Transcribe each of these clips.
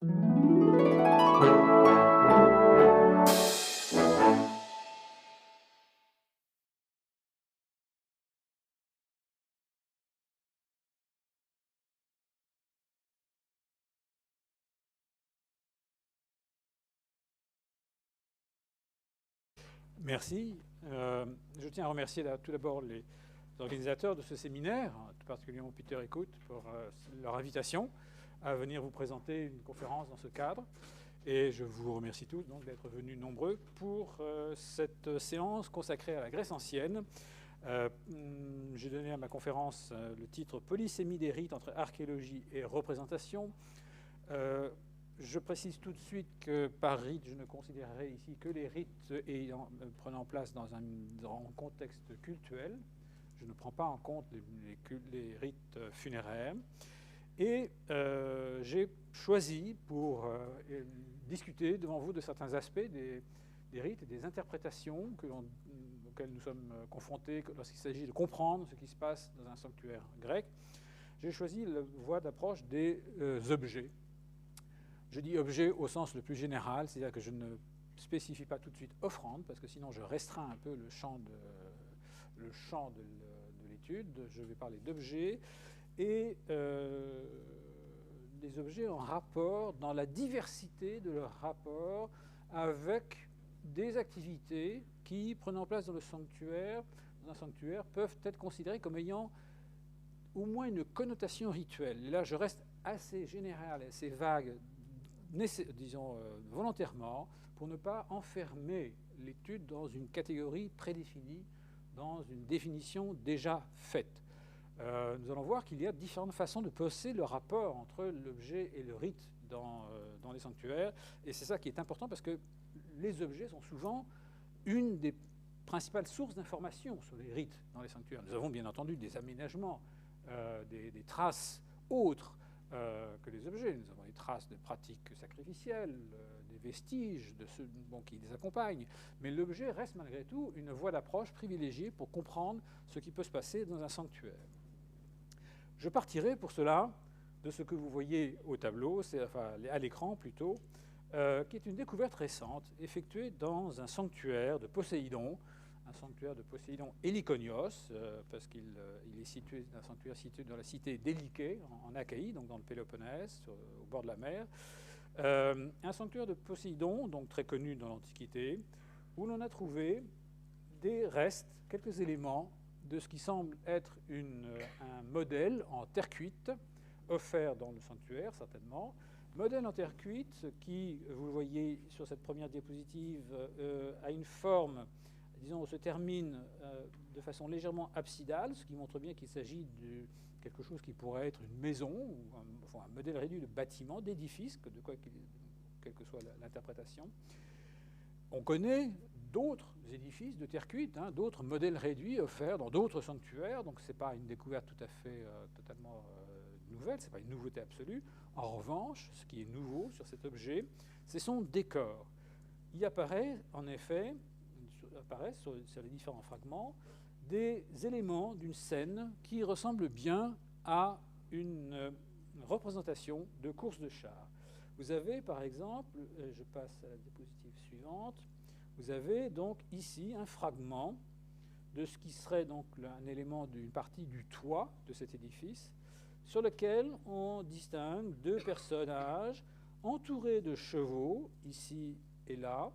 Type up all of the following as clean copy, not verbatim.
Merci. Je tiens à remercier tout d'abord les organisateurs de ce séminaire, tout particulièrement Peter et Kurt, pour leur invitation à venir vous présenter une conférence dans ce cadre. Et je vous remercie tous donc d'être venus nombreux pour cette séance consacrée à la Grèce ancienne. J'ai donné à ma conférence le titre « Polysémie des rites entre archéologie et représentation ». Je précise tout de suite que par rite, je ne considérerai ici que les rites prenant place dans un contexte cultuel. Je ne prends pas en compte les rites funéraires. Et j'ai choisi pour discuter devant vous de certains aspects des rites et des interprétations auxquelles nous sommes confrontés lorsqu'il s'agit de comprendre ce qui se passe dans un sanctuaire grec. J'ai choisi la voie d'approche des objets. Je dis objet au sens le plus général, c'est-à-dire que je ne spécifie pas tout de suite offrande, parce que sinon je restreins un peu le champ de l'étude. Je vais parler d'objets et des objets en rapport, dans la diversité de leur rapport avec des activités qui, prenant place dans un sanctuaire, peuvent être considérées comme ayant au moins une connotation rituelle. Et là, je reste assez général, assez vague, disons volontairement, pour ne pas enfermer l'étude dans une catégorie prédéfinie, dans une définition déjà faite. Nous allons voir qu'il y a différentes façons de poser le rapport entre l'objet et le rite dans les sanctuaires. Et c'est ça qui est important, parce que les objets sont souvent une des principales sources d'informations sur les rites dans les sanctuaires. Nous avons bien entendu des aménagements, des traces autres que les objets. Nous avons des traces de pratiques sacrificielles, des vestiges de ceux qui les accompagnent. Mais l'objet reste malgré tout une voie d'approche privilégiée pour comprendre ce qui peut se passer dans un sanctuaire. Je partirai pour cela de ce que vous voyez au tableau, enfin à l'écran plutôt, qui est une découverte récente effectuée dans un sanctuaire de Poséidon, un sanctuaire de Poséidon Héliconios, parce qu'il est situé, un sanctuaire situé dans la cité d'Héliké, en Achaïe, donc dans le Péloponnèse, au bord de la mer. Un sanctuaire de Poséidon, donc très connu dans l'Antiquité, où l'on a trouvé des restes, quelques éléments de ce qui semble être un modèle en terre cuite, offert dans le sanctuaire certainement. Modèle en terre cuite qui, vous le voyez sur cette première diapositive, a une forme, disons, se termine de façon légèrement absidale, ce qui montre bien qu'il s'agit de quelque chose qui pourrait être une maison, ou un modèle réduit de bâtiment, d'édifice, quelle que soit l'interprétation. On connaît d'autres édifices de terre cuite, d'autres modèles réduits offerts dans d'autres sanctuaires, donc ce n'est pas une découverte tout à fait totalement nouvelle, ce n'est pas une nouveauté absolue. En revanche, ce qui est nouveau sur cet objet, c'est son décor. Il apparaît en effet, sur les différents fragments, des éléments d'une scène qui ressemblent bien à une représentation de course de chars. Vous avez par exemple, je passe à la diapositive suivante, vous avez donc ici un fragment de ce qui serait donc un élément d'une partie du toit de cet édifice, sur lequel on distingue deux personnages entourés de chevaux, ici et là,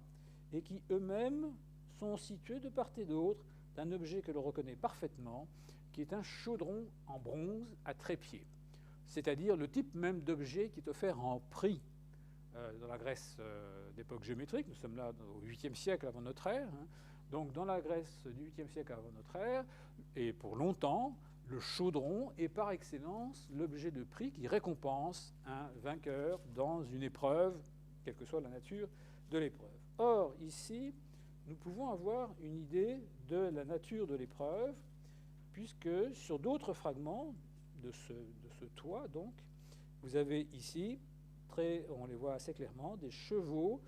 et qui eux-mêmes sont situés de part et d'autre d'un objet que l'on reconnaît parfaitement, qui est un chaudron en bronze à trépied, c'est-à-dire le type même d'objet qui est offert en prix dans la Grèce d'époque géométrique. Nous sommes là au 8e siècle avant notre ère. Donc dans la Grèce du 8e siècle avant notre ère, et pour longtemps, le chaudron est par excellence l'objet de prix qui récompense un vainqueur dans une épreuve, quelle que soit la nature de l'épreuve. Or, ici, nous pouvons avoir une idée de la nature de l'épreuve, puisque sur d'autres fragments de ce toit, donc, vous avez ici, on les voit assez clairement, des chevaux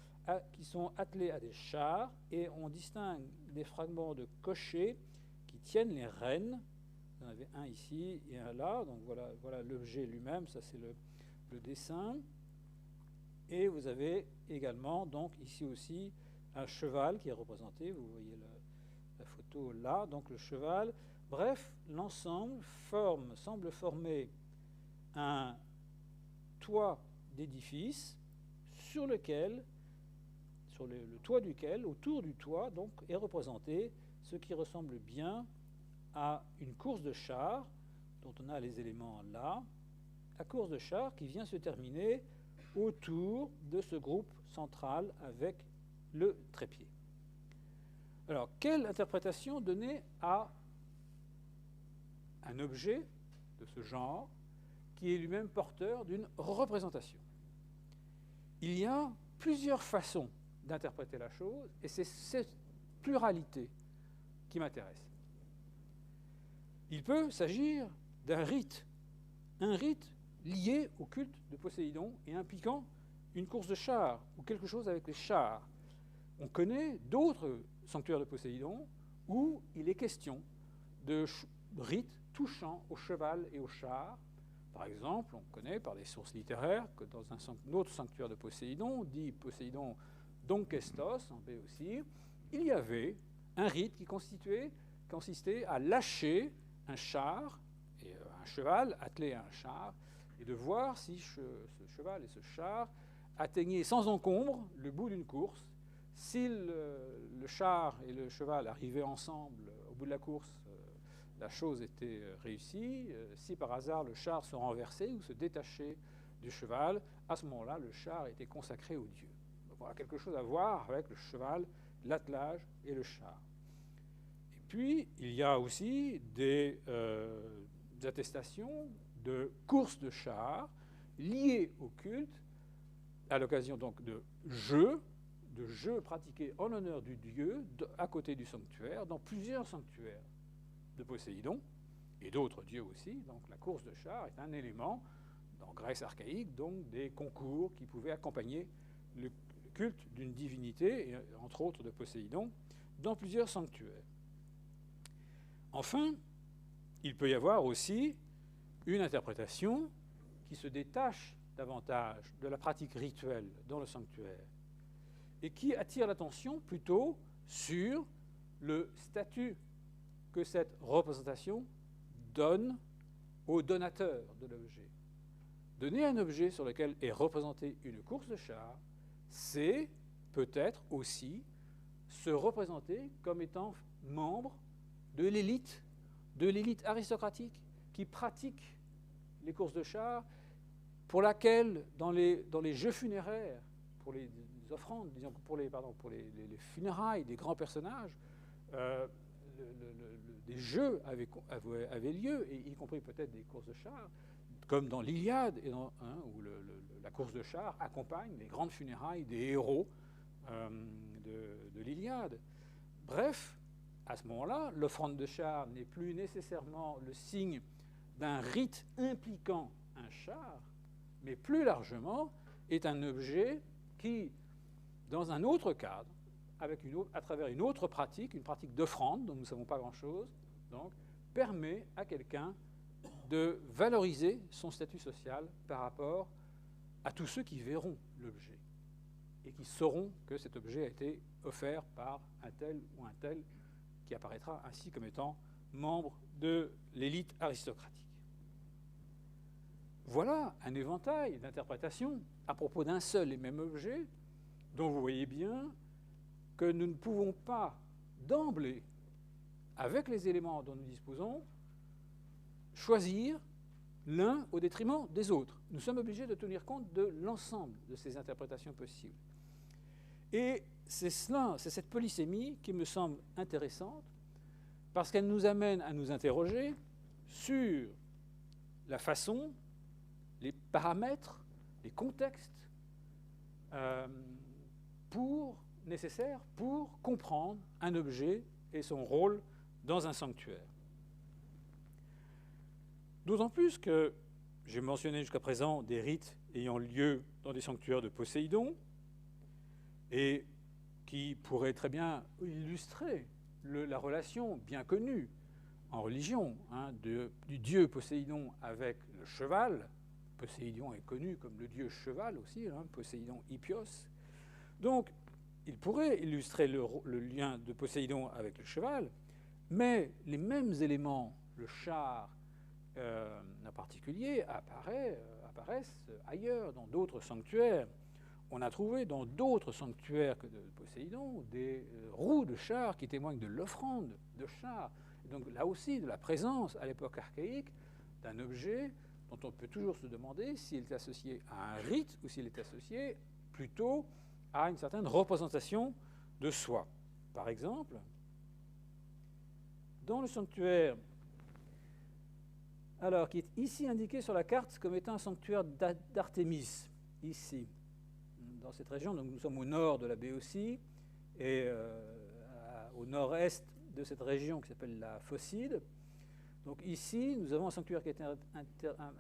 qui sont attelés à des chars, et on distingue des fragments de cochers qui tiennent les rênes. Vous en avez un ici et un là, donc voilà l'objet lui-même, ça c'est le dessin. Et vous avez également, donc ici aussi, un cheval qui est représenté. Vous voyez la photo là, donc le cheval. Bref, l'ensemble semble former un toit d'édifice sur le toit duquel, autour du toit, donc, est représenté ce qui ressemble bien à une course de chars, dont on a les éléments là, la course de chars qui vient se terminer autour de ce groupe central avec le trépied. Alors, quelle interprétation donner à un objet de ce genre qui est lui-même porteur d'une représentation? Il y a plusieurs façons d'interpréter la chose, et c'est cette pluralité qui m'intéresse. Il peut s'agir d'un rite, un rite lié au culte de Poséidon et impliquant une course de chars ou quelque chose avec les chars. On connaît d'autres sanctuaires de Poséidon où il est question de rites touchant au cheval et au char. Par exemple, on connaît par des sources littéraires que dans un autre sanctuaire de Poséidon, dit Poséidon Donkestos, en B aussi, il y avait un rite qui consistait à lâcher un char, et un cheval attelé à un char, et de voir si ce cheval et ce char atteignaient sans encombre le bout d'une course. Si le char et le cheval arrivaient ensemble au bout de la course, la chose était réussie. Si par hasard le char se renversait ou se détachait du cheval, à ce moment-là, le char était consacré au dieu. Donc voilà, quelque chose à voir avec le cheval, l'attelage et le char. Et puis, il y a aussi des attestations de courses de chars liées au culte, à l'occasion donc de jeux pratiqués en l'honneur du dieu à côté du sanctuaire, dans plusieurs sanctuaires de Poséidon, et d'autres dieux aussi. Donc la course de chars est un élément, en Grèce archaïque, donc des concours qui pouvaient accompagner le culte d'une divinité, et entre autres de Poséidon, dans plusieurs sanctuaires. Enfin, il peut y avoir aussi une interprétation qui se détache davantage de la pratique rituelle dans le sanctuaire et qui attire l'attention plutôt sur le statut que cette représentation donne au donateur de l'objet. Donner un objet sur lequel est représentée une course de chars, c'est peut-être aussi se représenter comme étant membre de l'élite aristocratique qui pratique les courses de chars, pour laquelle, dans les jeux funéraires, pour les offrandes, disons, pour les funérailles des grands personnages, des jeux avaient lieu, et y compris peut-être des courses de chars, comme dans l'Iliade, où la course de chars accompagne les grandes funérailles des héros de l'Iliade. Bref, à ce moment-là, l'offrande de chars n'est plus nécessairement le signe d'un rite impliquant un char, mais plus largement est un objet qui, dans un autre cadre, à travers une autre pratique, une pratique d'offrande dont nous ne savons pas grand-chose, donc, permet à quelqu'un de valoriser son statut social par rapport à tous ceux qui verront l'objet et qui sauront que cet objet a été offert par un tel ou un tel qui apparaîtra ainsi comme étant membre de l'élite aristocratique. Voilà un éventail d'interprétations à propos d'un seul et même objet dont vous voyez bien que nous ne pouvons pas d'emblée, avec les éléments dont nous disposons, choisir l'un au détriment des autres. Nous sommes obligés de tenir compte de l'ensemble de ces interprétations possibles. Et c'est cette polysémie qui me semble intéressante, parce qu'elle nous amène à nous interroger sur la façon, les paramètres, les contextes nécessaires pour comprendre un objet et son rôle dans un sanctuaire. D'autant plus que j'ai mentionné jusqu'à présent des rites ayant lieu dans des sanctuaires de Poséidon et qui pourraient très bien illustrer la relation bien connue en religion du dieu Poséidon avec le cheval Poséidon est connu comme le dieu cheval aussi, hein, Poséidon Hippios. Donc, il pourrait illustrer le lien de Poséidon avec le cheval, mais les mêmes éléments, le char en particulier, apparaissent ailleurs, dans d'autres sanctuaires. On a trouvé dans d'autres sanctuaires que de Poséidon des roues de char qui témoignent de l'offrande de char. Et donc là aussi, de la présence à l'époque archaïque d'un objet dont on peut toujours se demander s'il est associé à un rite ou s'il est associé plutôt à une certaine représentation de soi. Par exemple, dans le sanctuaire, alors qui est ici indiqué sur la carte comme étant un sanctuaire d'Artémis, ici, dans cette région, donc nous sommes au nord de la Béotie, et au nord-est de cette région qui s'appelle la Phocide. Donc ici, nous avons un sanctuaire qui a été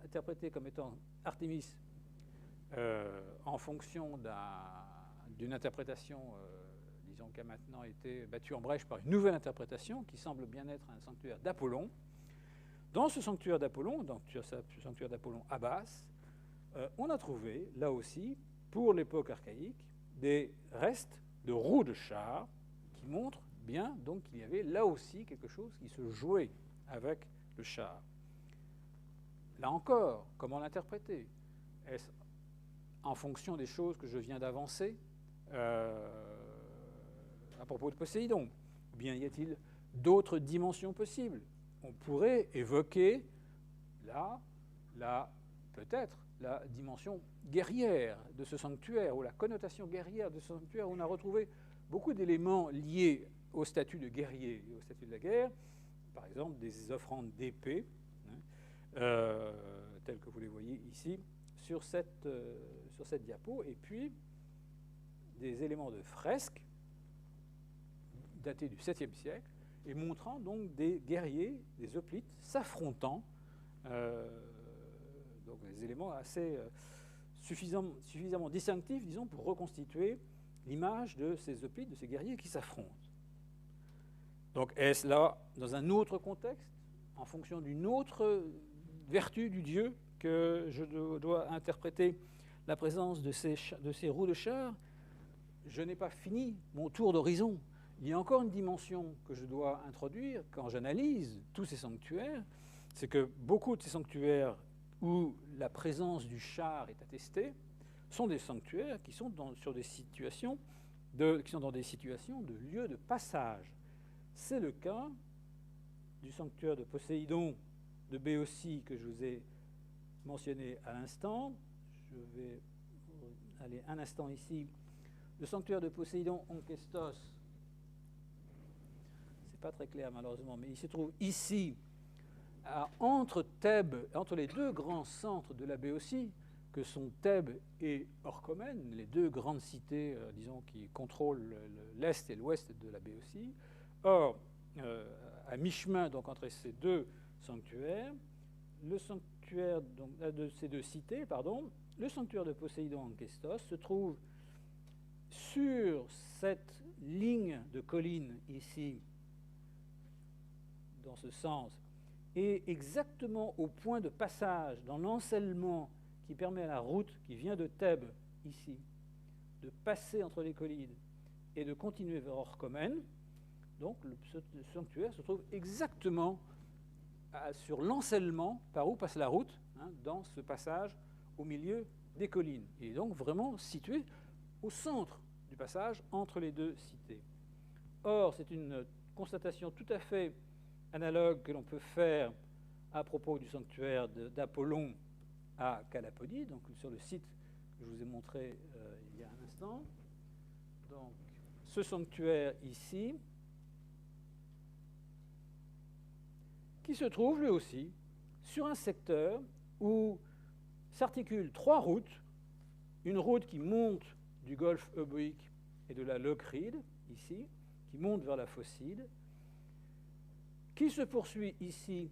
interprété comme étant Artémis en fonction d'une interprétation, disons, qui a maintenant été battue en brèche par une nouvelle interprétation qui semble bien être un sanctuaire d'Apollon. Dans ce sanctuaire d'Apollon, donc ce sanctuaire d'Apollon Abbas, on a trouvé, là aussi, pour l'époque archaïque, des restes de roues de char qui montrent bien donc qu'il y avait là aussi quelque chose qui se jouait avec le char. Là encore, comment l'interpréter? Est-ce en fonction des choses que je viens d'avancer à propos de Poséidon? Ou bien y a-t-il d'autres dimensions possibles? On pourrait évoquer là, peut-être, la dimension guerrière de ce sanctuaire, ou la connotation guerrière de ce sanctuaire, où on a retrouvé beaucoup d'éléments liés au statut de guerrier et au statut de la guerre, par exemple des offrandes d'épée, telles que vous les voyez ici, sur cette diapo, et puis des éléments de fresques datés du 7e siècle, et montrant donc des guerriers, des hoplites, s'affrontant, donc des éléments assez suffisamment distinctifs, disons, pour reconstituer l'image de ces hoplites, de ces guerriers qui s'affrontent. Donc est-ce là, dans un autre contexte, en fonction d'une autre vertu du dieu, que je dois interpréter la présence de ces roues de char? Je n'ai pas fini mon tour d'horizon. Il y a encore une dimension que je dois introduire quand j'analyse tous ces sanctuaires, c'est que beaucoup de ces sanctuaires où la présence du char est attestée sont des sanctuaires qui sont dans des situations de lieux de passage. C'est le cas du sanctuaire de Poséidon de Béotie que je vous ai mentionné à l'instant. Je vais aller un instant ici. Le sanctuaire de Poséidon Onkestos, c'est pas très clair malheureusement, mais il se trouve ici, entre Thèbes, entre les deux grands centres de la Béotie, que sont Thèbes et Orchomène, les deux grandes cités, disons, qui contrôlent l'est et l'ouest de la Béotie. Or, à mi-chemin, donc entre ces deux sanctuaires, le sanctuaire donc, de ces deux cités, pardon, le sanctuaire de Poséidon Onkestos se trouve sur cette ligne de collines ici, dans ce sens, et exactement au point de passage, dans l'encellement qui permet à la route qui vient de Thèbes, ici, de passer entre les collines et de continuer vers Orchomène. Donc ce sanctuaire se trouve exactement sur l'encellement par où passe la route, hein, dans ce passage au milieu des collines. Il est donc vraiment situé au centre du passage entre les deux cités. Or, c'est une constatation tout à fait analogue que l'on peut faire à propos du sanctuaire d'Apollon à Calapodie, donc sur le site que je vous ai montré il y a un instant. Donc, ce sanctuaire ici, qui se trouve lui aussi sur un secteur où s'articulent trois routes. Une route qui monte du golfe Euboïque et de la Leucride, ici, qui monte vers la Phocide, qui se poursuit ici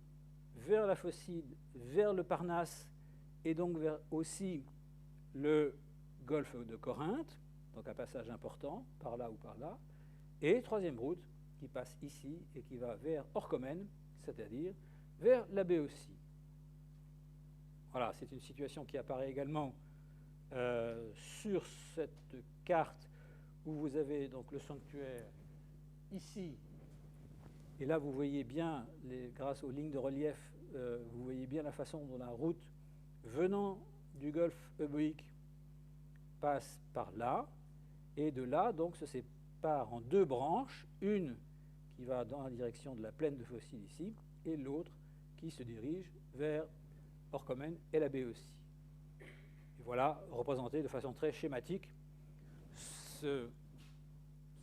vers la Phocide, vers le Parnasse, et donc vers aussi le golfe de Corinthe, donc un passage important, par là ou par là, et troisième route qui passe ici et qui va vers Orchomène, c'est-à-dire vers la Béotie. Voilà, c'est une situation qui apparaît également sur cette carte où vous avez donc le sanctuaire ici. Et là, vous voyez bien, grâce aux lignes de relief, vous voyez bien la façon dont la route venant du golfe Euboïque passe par là. Et de là, donc, se sépare en deux branches, une qui va dans la direction de la plaine de fossiles ici, et l'autre qui se dirige vers Orcomen et la baie aussi. Et voilà, représenté de façon très schématique, ce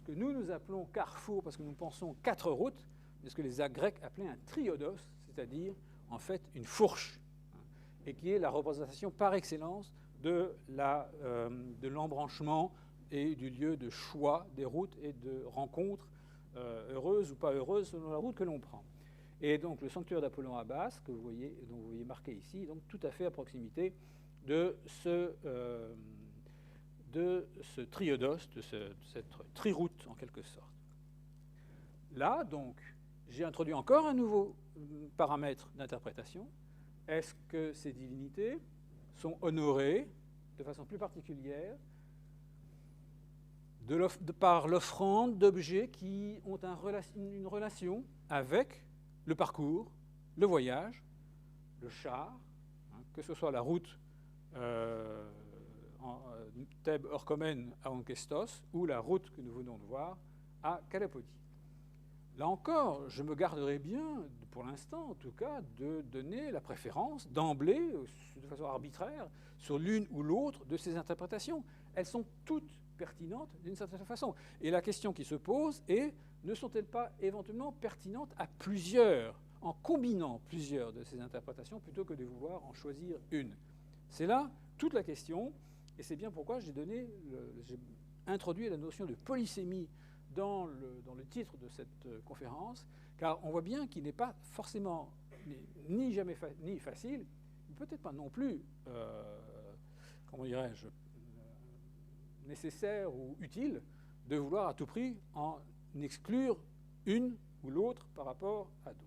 que nous appelons carrefour, parce que nous pensons 4 routes, mais ce que les Grecs appelaient un triodos, c'est-à-dire en fait une fourche, et qui est la représentation par excellence de l'embranchement et du lieu de choix des routes et de rencontres heureuses ou pas heureuses selon la route que l'on prend. Et donc le sanctuaire d'Apollon à Basse, dont vous voyez marqué ici, donc tout à fait à proximité de ce triodos, de cette triroute en quelque sorte. Là, donc, j'ai introduit encore un nouveau paramètre d'interprétation. Est-ce que ces divinités sont honorées de façon plus particulière par l'offrande d'objets qui ont une relation avec le parcours, le voyage, le char, que ce soit la route Thèbes-Orchomène à Onchestos ou la route que nous venons de voir à Calapodie. Là encore, je me garderai bien, pour l'instant en tout cas, de donner la préférence d'emblée, de façon arbitraire, sur l'une ou l'autre de ces interprétations. Elles sont toutes pertinentes d'une certaine façon. Et la question qui se pose est, ne sont-elles pas éventuellement pertinentes à plusieurs, en combinant plusieurs de ces interprétations, plutôt que de vouloir en choisir une? C'est là toute la question, et c'est bien pourquoi j'ai introduit la notion de polysémie dans le titre de cette conférence, car on voit bien qu'il n'est pas forcément ni facile, peut-être pas non plus, comment dirais-je, nécessaire ou utile de vouloir à tout prix en exclure une ou l'autre par rapport à d'autres.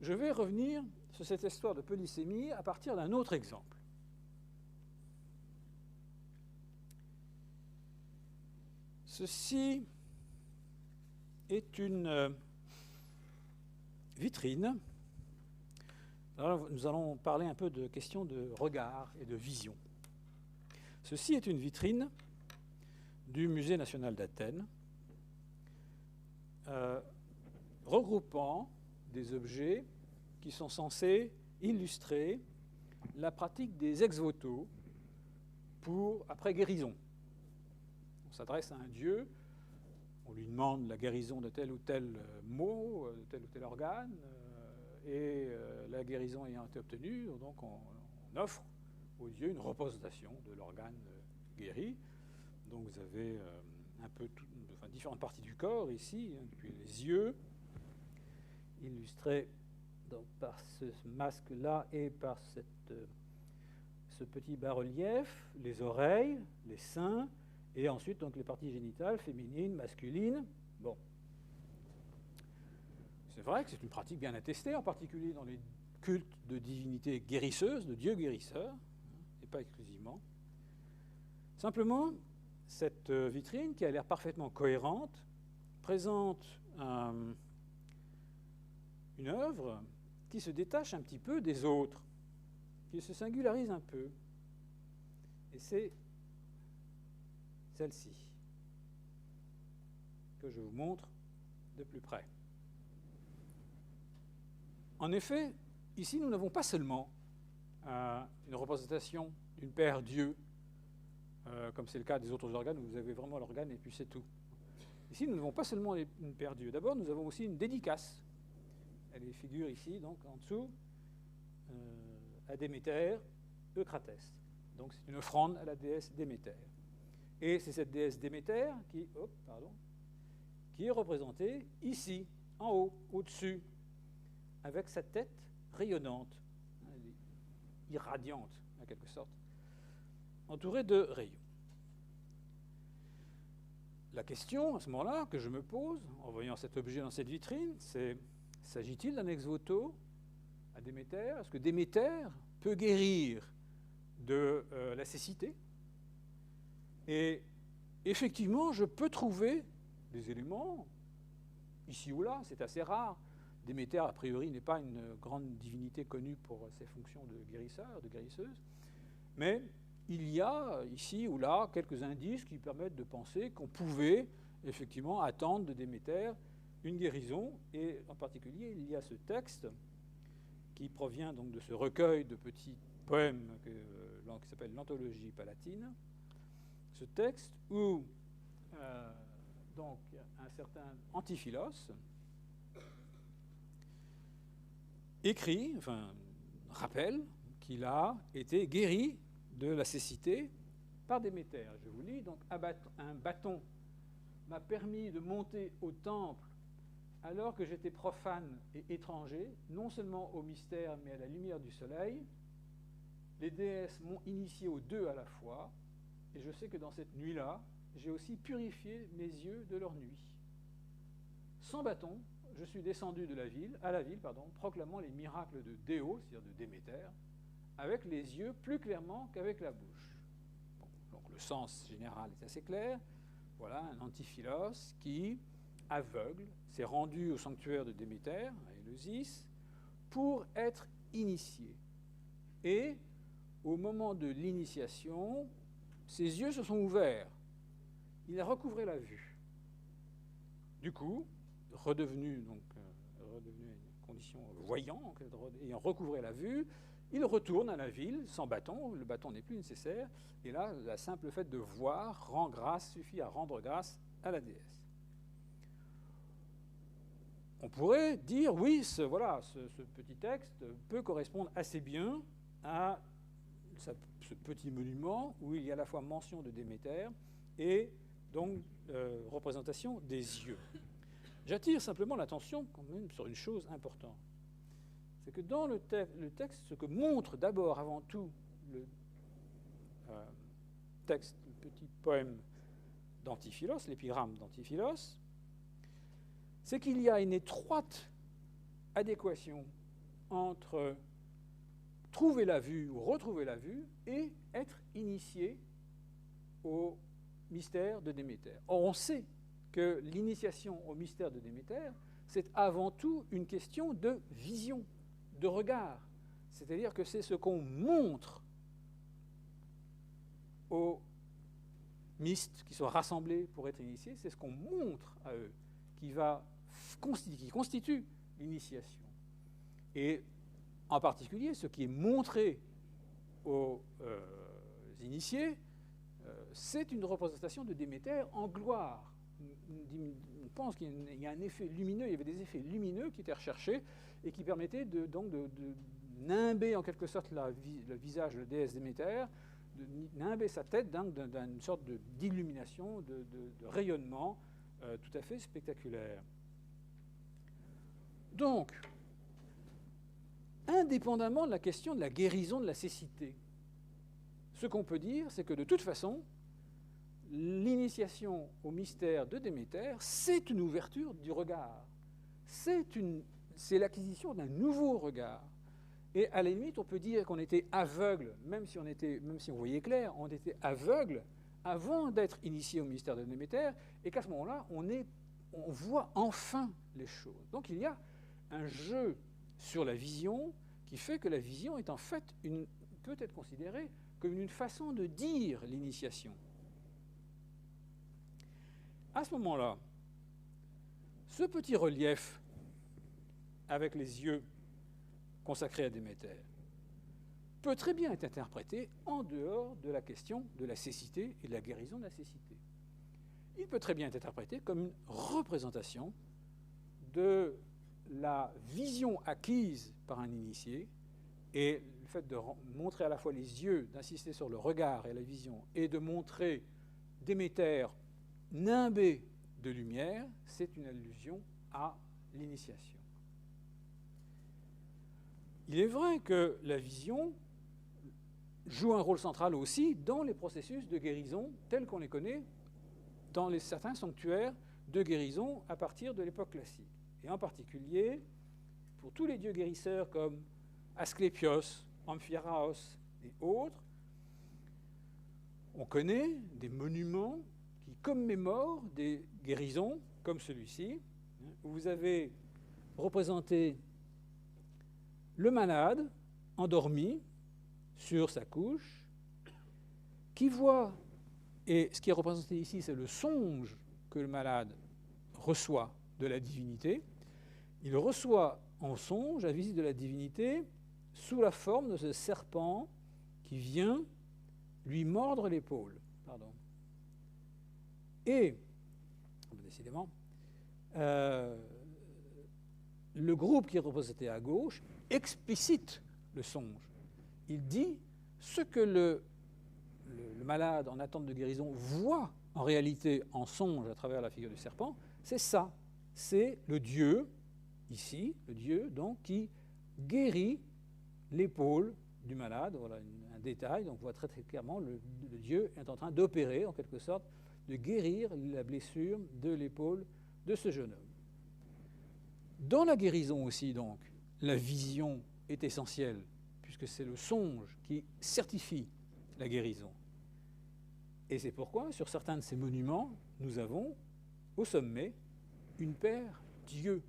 Je vais revenir sur cette histoire de polysémie à partir d'un autre exemple. Ceci est une vitrine. Alors, nous allons parler un peu de questions de regard et de vision. Ceci est une vitrine du Musée national d'Athènes, regroupant des objets qui sont censés illustrer la pratique des ex-voto après guérison. On s'adresse à un dieu, on lui demande la guérison de tel ou tel mot, de tel ou tel organe, et la guérison ayant été obtenue, donc on offre au dieu une représentation de l'organe guéri. Donc vous avez un peu différentes parties du corps ici, puis les yeux, illustrés donc, par ce masque-là et par ce petit bas-relief, les oreilles, les seins, et ensuite donc les parties génitales, féminines, masculines. Bon. C'est vrai que c'est une pratique bien attestée, en particulier dans les cultes de divinités guérisseuses, de dieux guérisseurs, et pas exclusivement. Simplement, cette vitrine, qui a l'air parfaitement cohérente, présente une œuvre qui se détache un petit peu des autres, qui se singularise un peu. Et c'est celle-ci que je vous montre de plus près. En effet, ici, nous n'avons pas seulement une représentation d'une paire Dieu, comme c'est le cas des autres organes, où vous avez vraiment l'organe et puis c'est tout. Ici, nous n'avons pas seulement une paire Dieu. D'abord, nous avons aussi une dédicace. Elle est figure ici, donc en dessous, à Déméter, Eucratès. Donc c'est une offrande à la déesse Déméter. Et c'est cette déesse Déméter qui est représentée ici, en haut, au-dessus, avec sa tête rayonnante, irradiante, en quelque sorte, entourée de rayons. La question, à ce moment-là, que je me pose, en voyant cet objet dans cette vitrine, c'est: s'agit-il d'un ex-voto à Déméter? Est-ce que Déméter peut guérir de la cécité. Et effectivement, je peux trouver des éléments, ici ou là, c'est assez rare. Déméter, a priori, n'est pas une grande divinité connue pour ses fonctions de guérisseur, de guérisseuse, mais il y a ici ou là quelques indices qui permettent de penser qu'on pouvait effectivement attendre de Déméter une guérison, et en particulier, il y a ce texte qui provient donc de ce recueil de petits poèmes qui s'appelle l'Anthologie palatine, ce texte où donc un certain Antiphilos écrit, rappelle qu'il a été guéri de la cécité par Déméter. Je vous lis, donc un bâton m'a permis de monter au temple alors que j'étais profane et étranger, non seulement au mystère, mais à la lumière du soleil. Les déesses m'ont initié aux deux à la fois, et je sais que dans cette nuit-là, j'ai aussi purifié mes yeux de leur nuit. Sans bâton, je suis descendu à la ville, proclamant les miracles de Déo, c'est-à-dire de Déméter, avec les yeux plus clairement qu'avec la bouche. Bon, donc le sens général est assez clair. Voilà un Antiphilos qui, aveugle, s'est rendu au sanctuaire de Déméter, à Éleusis, pour être initié. Et au moment de l'initiation, ses yeux se sont ouverts. Il a recouvré la vue. Du coup, redevenu une condition voyant, ayant recouvré la vue, il retourne à la ville sans bâton, le bâton n'est plus nécessaire, et là, le simple fait de voir suffit à rendre grâce à la déesse. On pourrait dire, oui, ce petit texte peut correspondre assez bien à ce petit monument où il y a à la fois mention de Déméter et donc représentation des yeux. J'attire simplement l'attention quand même sur une chose importante. C'est que dans le texte, ce que montre d'abord, avant tout, le texte, le petit poème d'Antiphilos, l'épigramme d'Antiphilos, c'est qu'il y a une étroite adéquation entre trouver la vue ou retrouver la vue et être initié au mystère de Déméter. Or, on sait que l'initiation au mystère de Déméter, c'est avant tout une question de vision, de regard. C'est-à-dire que c'est ce qu'on montre aux mystes qui sont rassemblés pour être initiés, c'est ce qu'on montre à eux qui constitue l'initiation. Et en particulier, ce qui est montré aux initiés, c'est une représentation de Déméter en gloire. On pense qu'il y a un effet lumineux, il y avait des effets lumineux qui étaient recherchés et qui permettaient de nimber en quelque sorte le visage de la déesse Déméter, de nimber sa tête d'une sorte d'illumination, de rayonnement tout à fait spectaculaire. Donc, indépendamment de la question de la guérison de la cécité, ce qu'on peut dire, c'est que de toute façon, l'initiation au mystère de Déméter, c'est une ouverture du regard. C'est l'acquisition d'un nouveau regard. Et à la limite, on peut dire qu'on était aveugle, même si on voyait clair, on était aveugle avant d'être initié au mystère de Déméter, et qu'à ce moment-là, on voit enfin les choses. Donc il y a un jeu sur la vision qui fait que la vision est en fait peut être considérée comme une façon de dire l'initiation. À ce moment-là, ce petit relief avec les yeux consacrés à Déméter peut très bien être interprété en dehors de la question de la cécité et de la guérison de la cécité. Il peut très bien être interprété comme une représentation de la vision acquise par un initié, et le fait de montrer à la fois les yeux, d'insister sur le regard et la vision, et de montrer Déméter nimbé de lumière, c'est une allusion à l'initiation. Il est vrai que la vision joue un rôle central aussi dans les processus de guérison tels qu'on les connaît dans certains sanctuaires de guérison à partir de l'époque classique. Et en particulier, pour tous les dieux guérisseurs comme Asclépios, Amphiaraos et autres, on connaît des monuments qui commémorent des guérisons comme celui-ci, où vous avez représenté le malade endormi sur sa couche, qui voit, et ce qui est représenté ici, c'est le songe que le malade reçoit de la divinité. Il reçoit en songe la visite de la divinité sous la forme de ce serpent qui vient lui mordre l'épaule. Et, décidément, le groupe qui est représenté à gauche explicite le songe. Il dit ce que le malade en attente de guérison voit en réalité en songe à travers la figure du serpent, c'est ça. C'est le Dieu, ici, le Dieu donc, qui guérit l'épaule du malade. Voilà un détail, donc on voit très, très clairement le Dieu est en train d'opérer, en quelque sorte, de guérir la blessure de l'épaule de ce jeune homme. Dans la guérison aussi, donc, la vision est essentielle, puisque c'est le songe qui certifie la guérison. Et c'est pourquoi, sur certains de ces monuments, nous avons, au sommet, une paire d'yeux.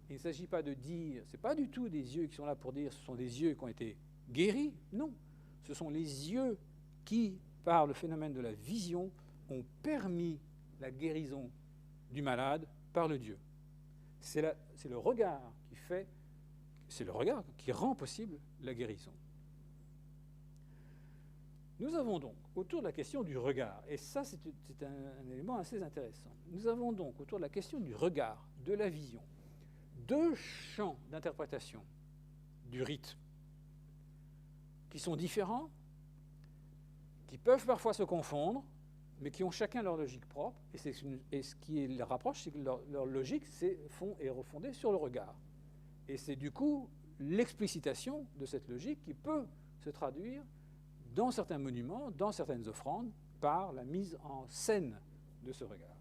Il ne s'agit pas de dire, ce n'est pas du tout des yeux qui sont là pour dire ce sont des yeux qui ont été guéris, non. Ce sont les yeux qui, par le phénomène de la vision, ont permis la guérison du malade par le Dieu. C'est le regard qui fait, c'est le regard qui rend possible la guérison. Nous avons donc, autour de la question du regard, et ça c'est un élément assez intéressant, nous avons donc autour de la question du regard, de la vision, deux champs d'interprétation du rite qui sont différents, qui peuvent parfois se confondre, mais qui ont chacun leur logique propre, et ce qui les rapproche, c'est que leur logique est refondée sur le regard. Et c'est du coup l'explicitation de cette logique qui peut se traduire dans certains monuments, dans certaines offrandes, par la mise en scène de ce regard.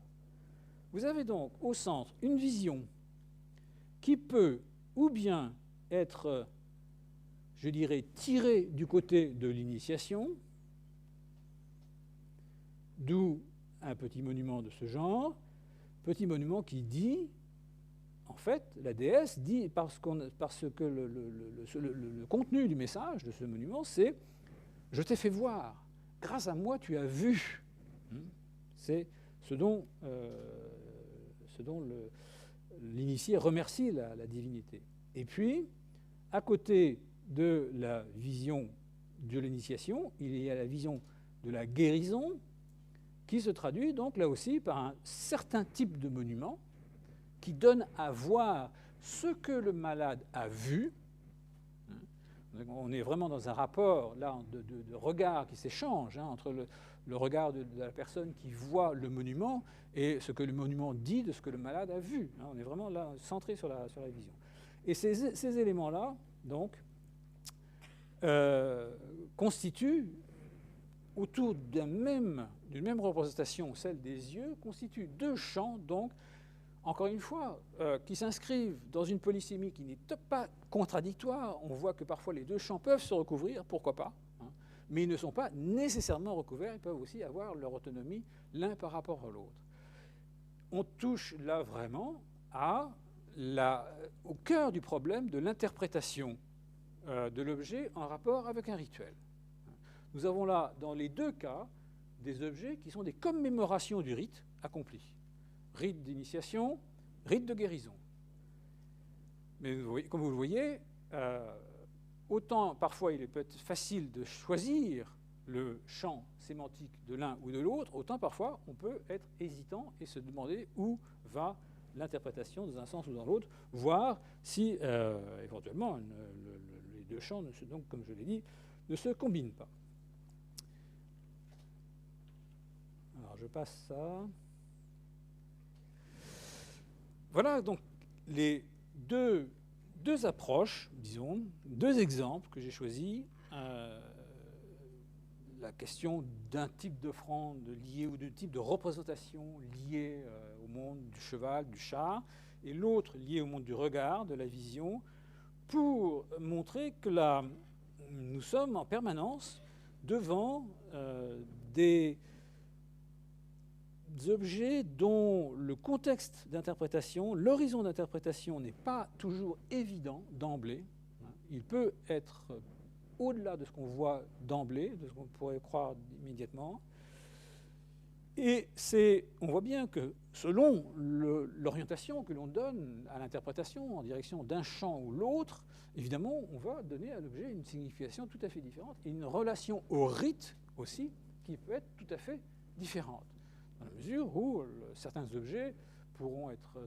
Vous avez donc au centre une vision qui peut ou bien être, je dirais, tirée du côté de l'initiation, d'où un petit monument de ce genre, petit monument qui dit, en fait, la déesse dit, parce que le contenu du message de ce monument, c'est « je t'ai fait voir, grâce à moi tu as vu ». C'est ce dont l'initié remercie la divinité. Et puis, à côté de la vision de l'initiation, il y a la vision de la guérison, qui se traduit donc là aussi par un certain type de monument qui donne à voir ce que le malade a vu. On est vraiment dans un rapport là de regard qui s'échange entre le regard de la personne qui voit le monument et ce que le monument dit de ce que le malade a vu. On est vraiment là centré sur la vision. Et ces éléments-là, donc, constituent autour d'une même représentation, celle des yeux, constituent deux champs, donc, encore une fois, qui s'inscrivent dans une polysémie qui n'est pas contradictoire. On voit que parfois les deux champs peuvent se recouvrir, pourquoi pas, mais ils ne sont pas nécessairement recouverts, ils peuvent aussi avoir leur autonomie l'un par rapport à l'autre. On touche là vraiment au cœur du problème de l'interprétation de l'objet en rapport avec un rituel. Nous avons là, dans les deux cas, des objets qui sont des commémorations du rite accompli. Rite d'initiation, rite de guérison. Mais comme vous le voyez, autant parfois il peut être facile de choisir le champ sémantique de l'un ou de l'autre, autant parfois on peut être hésitant et se demander où va l'interprétation dans un sens ou dans l'autre, voire si éventuellement les deux champs, donc, comme je l'ai dit, ne se combinent pas. Alors je passe ça. Voilà donc les deux approches, disons, deux exemples que j'ai choisis. La question d'un type d'offrande lié ou d'un type de représentation lié au monde du cheval, du char, et l'autre lié au monde du regard, de la vision, pour montrer que nous sommes en permanence devant des objets dont le contexte d'interprétation, l'horizon d'interprétation n'est pas toujours évident d'emblée. Il peut être au-delà de ce qu'on voit d'emblée, de ce qu'on pourrait croire immédiatement. Et on voit bien que selon l'orientation que l'on donne à l'interprétation en direction d'un champ ou l'autre, évidemment, on va donner à l'objet une signification tout à fait différente et une relation au rite aussi qui peut être tout à fait différente. Dans la mesure où certains objets pourront être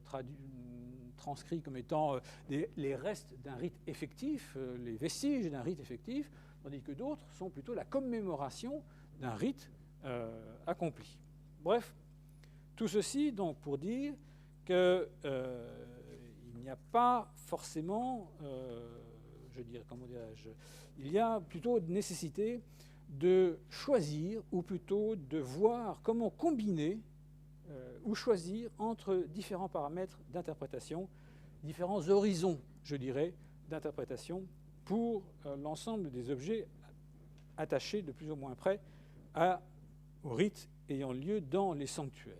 transcrits comme étant les restes d'un rite effectif, les vestiges d'un rite effectif, tandis que d'autres sont plutôt la commémoration d'un rite accompli. Bref, tout ceci donc pour dire qu'il n'y a pas forcément, il y a plutôt nécessité de choisir, ou plutôt de voir comment combiner ou choisir entre différents paramètres d'interprétation, différents horizons, je dirais, d'interprétation pour l'ensemble des objets attachés de plus ou moins près au rite ayant lieu dans les sanctuaires.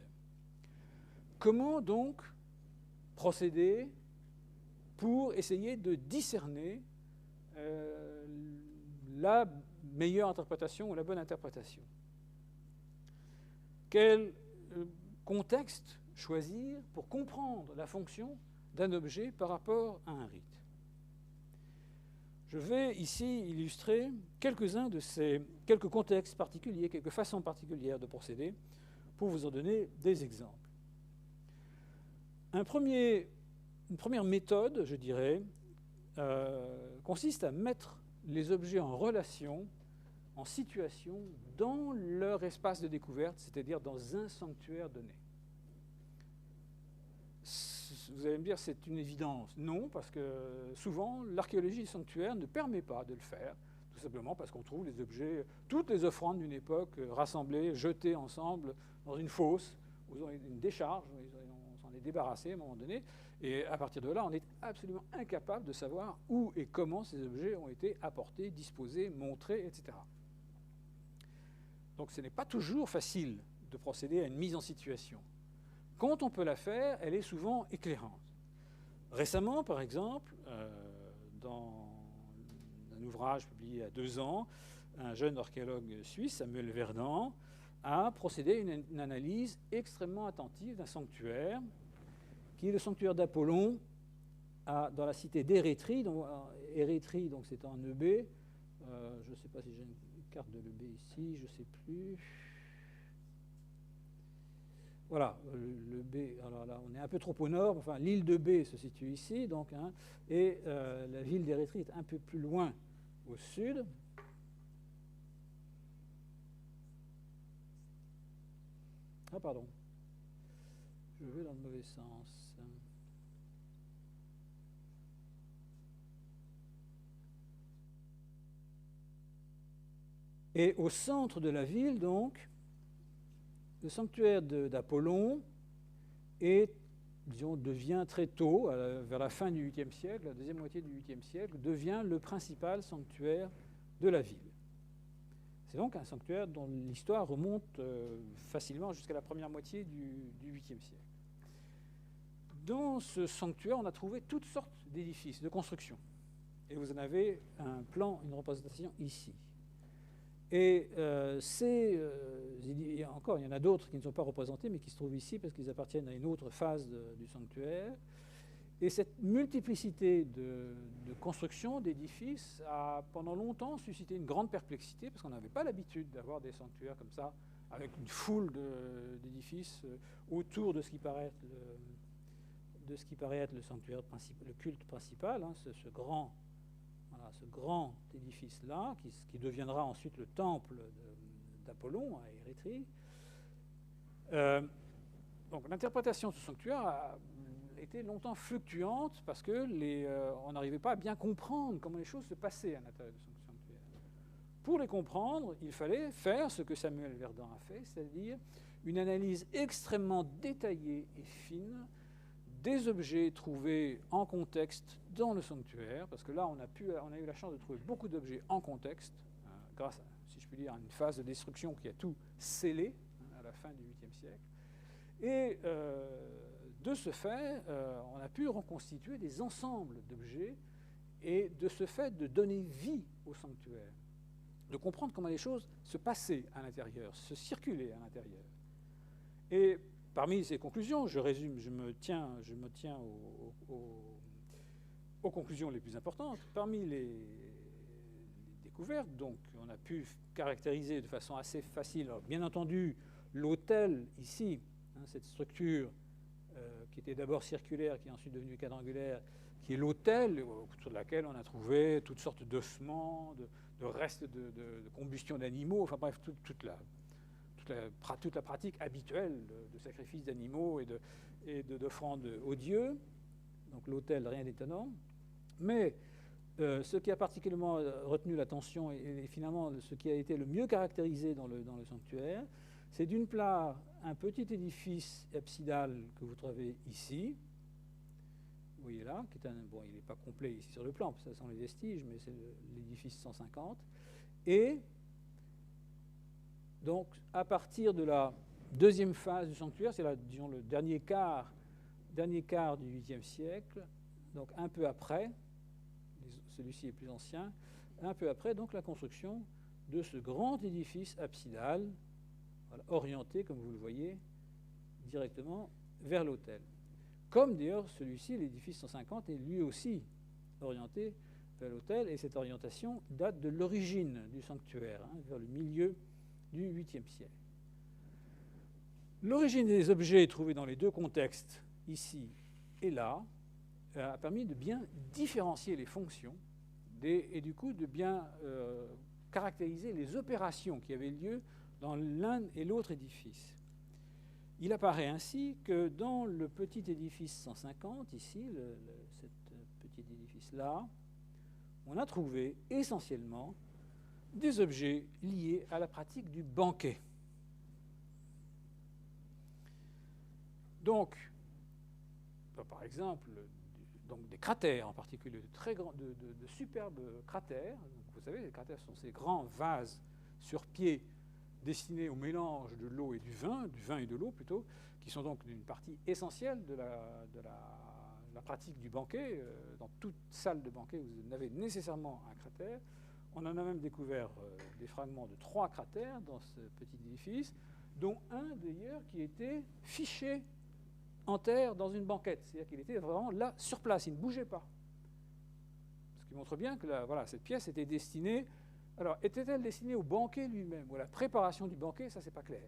Comment donc procéder pour essayer de discerner la meilleure interprétation ou la bonne interprétation? Quel contexte choisir pour comprendre la fonction d'un objet par rapport à un rite? Je vais ici illustrer quelques-uns de ces quelques contextes particuliers, quelques façons particulières de procéder, pour vous en donner des exemples. Une première méthode, je dirais, consiste à mettre les objets en relation, en situation, dans leur espace de découverte, c'est-à-dire dans un sanctuaire donné. Vous allez me dire, c'est une évidence. Non, parce que souvent, l'archéologie sanctuaire ne permet pas de le faire, tout simplement parce qu'on trouve les objets, toutes les offrandes d'une époque rassemblées, jetées ensemble dans une fosse, ou dans une décharge, on s'en est débarrassé à un moment donné, et à partir de là, on est absolument incapable de savoir où et comment ces objets ont été apportés, disposés, montrés, etc. Donc ce n'est pas toujours facile de procéder à une mise en situation. Quand on peut la faire, elle est souvent éclairante. Récemment, par exemple, dans un ouvrage publié il y a 2 ans, un jeune archéologue suisse, Samuel Verdand, a procédé à une analyse extrêmement attentive d'un sanctuaire, qui est le sanctuaire d'Apollon, dans la cité d'Érétrie. Érétrie, donc c'est en EB. Je ne sais pas si j'ai une carte de l'EB ici, je ne sais plus. Voilà, le B, alors là, on est un peu trop au nord, enfin l'île de B se situe ici, donc, et la ville d'Érétrie est un peu plus loin au sud. Ah, pardon, je vais dans le mauvais sens. Et au centre de la ville, donc, le sanctuaire d'Apollon devient très tôt, vers la fin du 8e siècle, la deuxième moitié du 8e siècle, devient le principal sanctuaire de la ville. C'est donc un sanctuaire dont l'histoire remonte facilement jusqu'à la première moitié du 8e siècle. Dans ce sanctuaire, on a trouvé toutes sortes d'édifices, de constructions. Et vous en avez un plan, une représentation ici. Et encore, il y en a d'autres qui ne sont pas représentés, mais qui se trouvent ici parce qu'ils appartiennent à une autre phase du sanctuaire. Et cette multiplicité de constructions, d'édifices, a pendant longtemps suscité une grande perplexité, parce qu'on n'avait pas l'habitude d'avoir des sanctuaires comme ça, avec une foule d'édifices autour de ce qui paraît être le sanctuaire principal, le culte principal, ce grand édifice-là, qui deviendra ensuite le temple d'Apollon à Érétrie. Donc l'interprétation de ce sanctuaire a été longtemps fluctuante parce qu'on n'arrivait pas à bien comprendre comment les choses se passaient à l'intérieur de ce sanctuaire. Pour les comprendre, il fallait faire ce que Samuel Verdand a fait, c'est-à-dire une analyse extrêmement détaillée et fine des objets trouvés en contexte dans le sanctuaire, parce que là, on a eu la chance de trouver beaucoup d'objets en contexte, grâce à, si je puis dire, à une phase de destruction qui a tout scellé à la fin du 8e siècle. Et de ce fait, on a pu reconstituer des ensembles d'objets et de ce fait de donner vie au sanctuaire, de comprendre comment les choses se passaient à l'intérieur, se circulaient à l'intérieur. Et parmi ces conclusions, je résume, je me tiens aux conclusions les plus importantes. Parmi les découvertes, donc, on a pu caractériser de façon assez facile, alors, bien entendu, l'autel ici, cette structure qui était d'abord circulaire, qui est ensuite devenue quadrangulaire, qui est l'autel, autour de laquelle on a trouvé toutes sortes d'ossements, de restes de combustion d'animaux, enfin bref, toute la pratique habituelle de sacrifice d'animaux et d'offrandes aux dieux. Donc l'autel, rien d'étonnant. Mais ce qui a particulièrement retenu l'attention et finalement ce qui a été le mieux caractérisé dans le sanctuaire, c'est d'une part un petit édifice absidal que vous trouvez ici. Vous voyez là, qui est bon, il n'est pas complet ici sur le plan, parce que ça sont les vestiges, mais c'est l'édifice 150. Et donc, à partir de la deuxième phase du sanctuaire, c'est disons le dernier quart du 8e siècle, donc un peu après, celui-ci est plus ancien, un peu après donc la construction de ce grand édifice absidal, voilà, orienté, comme vous le voyez, directement vers l'autel. Comme d'ailleurs celui-ci, l'édifice 150, est lui aussi orienté vers l'autel, et cette orientation date de l'origine du sanctuaire, vers le milieu du 8e siècle. L'origine des objets trouvés dans les deux contextes, ici et là, a permis de bien différencier les fonctions et du coup de bien caractériser les opérations qui avaient lieu dans l'un et l'autre édifice. Il apparaît ainsi que dans le petit édifice 150, ici, cet petit édifice-là, on a trouvé essentiellement des objets liés à la pratique du banquet. Donc, par exemple, donc des cratères en particulier, de superbes cratères. Donc, vous savez, les cratères sont ces grands vases sur pied destinés au mélange de l'eau et du vin et de l'eau plutôt, qui sont donc une partie essentielle de la pratique du banquet. Dans toute salle de banquet, vous avez nécessairement un cratère. On en a même découvert des fragments de 3 cratères dans ce petit édifice, dont un d'ailleurs qui était fiché en terre dans une banquette. C'est-à-dire qu'il était vraiment là, sur place, il ne bougeait pas. Ce qui montre bien que cette pièce était destinée... Alors, était-elle destinée au banquet lui-même ou à la préparation du banquet? Ça, c'est pas clair.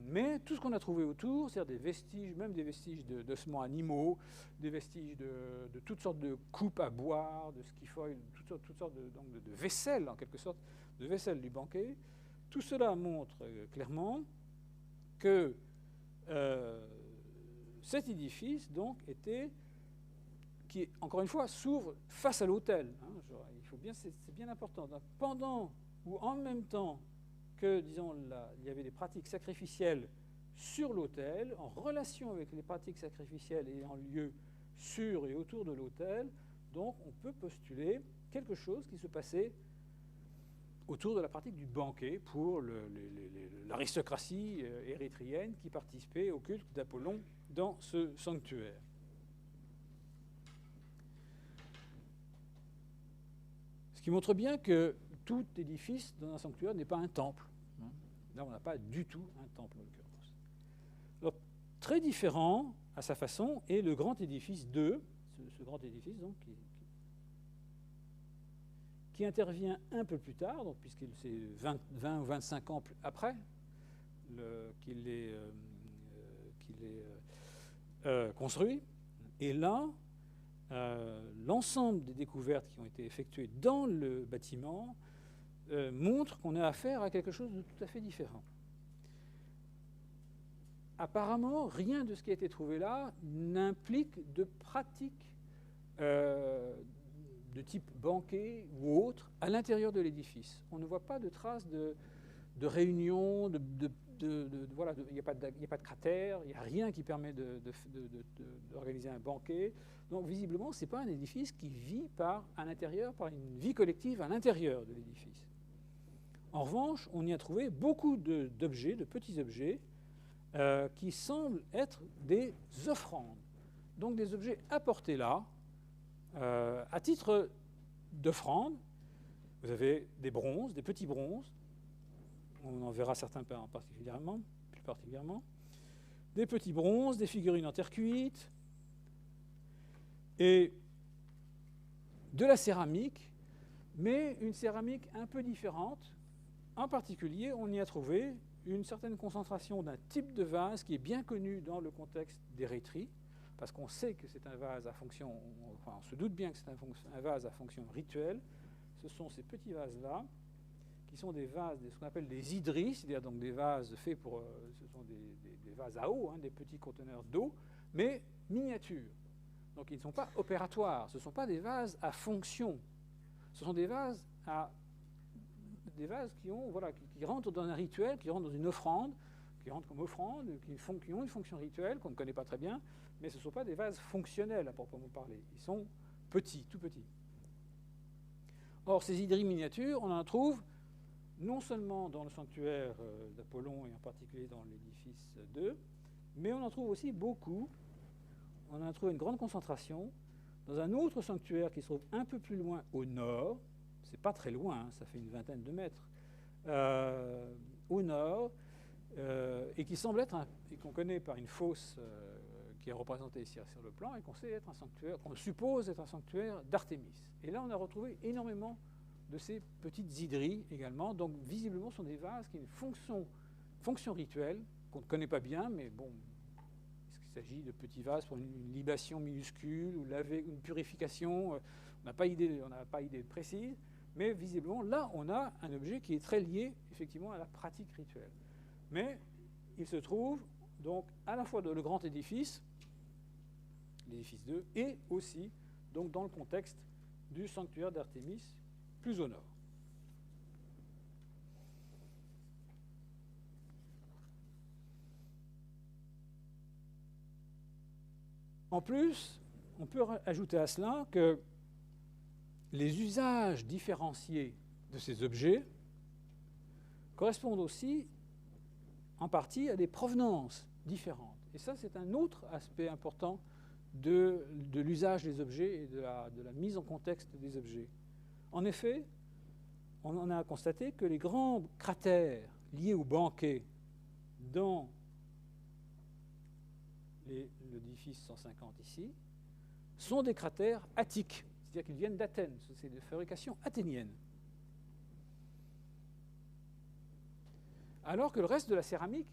Mais tout ce qu'on a trouvé autour, c'est-à-dire des vestiges, même des vestiges d'ossements animaux, des vestiges de toutes sortes de coupes à boire, de skifoil, toutes sortes de vaisselle, en quelque sorte, de vaisselle du banquet, tout cela montre clairement que cet édifice, donc, qui, encore une fois, s'ouvre face à l'autel. C'est bien important. Donc, pendant ou en même temps que, disons, il y avait des pratiques sacrificielles sur l'autel, en relation avec les pratiques sacrificielles ayant lieu sur et autour de l'autel, donc on peut postuler quelque chose qui se passait autour de la pratique du banquet pour l'aristocratie érythréenne qui participait au culte d'Apollon dans ce sanctuaire. Ce qui montre bien que tout édifice dans un sanctuaire n'est pas un temple. Là, on n'a pas du tout un temple, en l'occurrence. Alors, très différent, à sa façon, est le grand édifice 2, ce grand édifice, donc, qui intervient un peu plus tard, donc, puisqu'il c'est 20 ou 25 ans après qu'il est construit. Et là, l'ensemble des découvertes qui ont été effectuées dans le bâtiment montrent qu'on a affaire à quelque chose de tout à fait différent. Apparemment, rien de ce qui a été trouvé là n'implique de pratique de type banquet ou autre à l'intérieur de l'édifice. On ne voit pas de traces de réunion, voilà, il n'y a pas de cratère, il n'y a rien qui permet d'organiser un banquet. Donc visiblement, ce n'est pas un édifice qui vit par une vie collective à l'intérieur de l'édifice. En revanche, on y a trouvé beaucoup d'objets, de petits objets, qui semblent être des offrandes. Donc des objets apportés là, à titre d'offrande. Vous avez des bronzes, des petits bronzes. On en verra certains plus particulièrement. Des petits bronzes, des figurines en terre cuite, et de la céramique, mais une céramique un peu différente. En particulier, on y a trouvé une certaine concentration d'un type de vase qui est bien connu dans le contexte des reteries, parce qu'on sait que c'est un vase à fonction, enfin on se doute bien que c'est un vase à fonction rituelle. Ce sont ces petits vases-là, qui sont des vases, ce qu'on appelle des hydries, c'est-à-dire donc des vases faits pour, ce sont des vases à eau, des petits conteneurs d'eau, mais miniatures. Donc ils ne sont pas opératoires, ce ne sont pas des vases à fonction, ce sont des vases qui rentrent dans un rituel, qui rentrent dans une offrande, qui rentrent comme offrande, qui ont une fonction rituelle qu'on ne connaît pas très bien, mais ce ne sont pas des vases fonctionnels à proprement parler. Ils sont petits, tout petits. Or, ces hydries miniatures, on en trouve non seulement dans le sanctuaire d'Apollon et en particulier dans l'édifice 2, mais on en trouve aussi beaucoup, on en trouve une grande concentration dans un autre sanctuaire qui se trouve un peu plus loin au nord, c'est pas très loin, ça fait une vingtaine de mètres, au nord, et qui semble être, et qu'on connaît par une fosse qui est représentée ici sur le plan, et qu'on sait être un sanctuaire, qu'on suppose être un sanctuaire d'Artémis. Et là, on a retrouvé énormément de ces petites hydries également. Donc, visiblement, ce sont des vases qui ont une fonction rituelle, qu'on ne connaît pas bien, mais bon, est-ce qu'il s'agit de petits vases pour une libation minuscule, ou une purification, on n'a pas idée précise, mais visiblement, là, on a un objet qui est très lié, effectivement, à la pratique rituelle. Mais il se trouve, donc, à la fois dans le grand édifice, l'édifice 2, et aussi donc, dans le contexte du sanctuaire d'Artémis, plus au nord. En plus, on peut ajouter à cela que les usages différenciés de ces objets correspondent aussi en partie à des provenances différentes. Et ça, c'est un autre aspect important de l'usage des objets et de la mise en contexte des objets. En effet, on a constaté que les grands cratères liés au banquet dans l'édifice 150 ici sont des cratères attiques, c'est-à-dire qu'ils viennent d'Athènes, c'est de fabrication athénienne. Alors que le reste de la céramique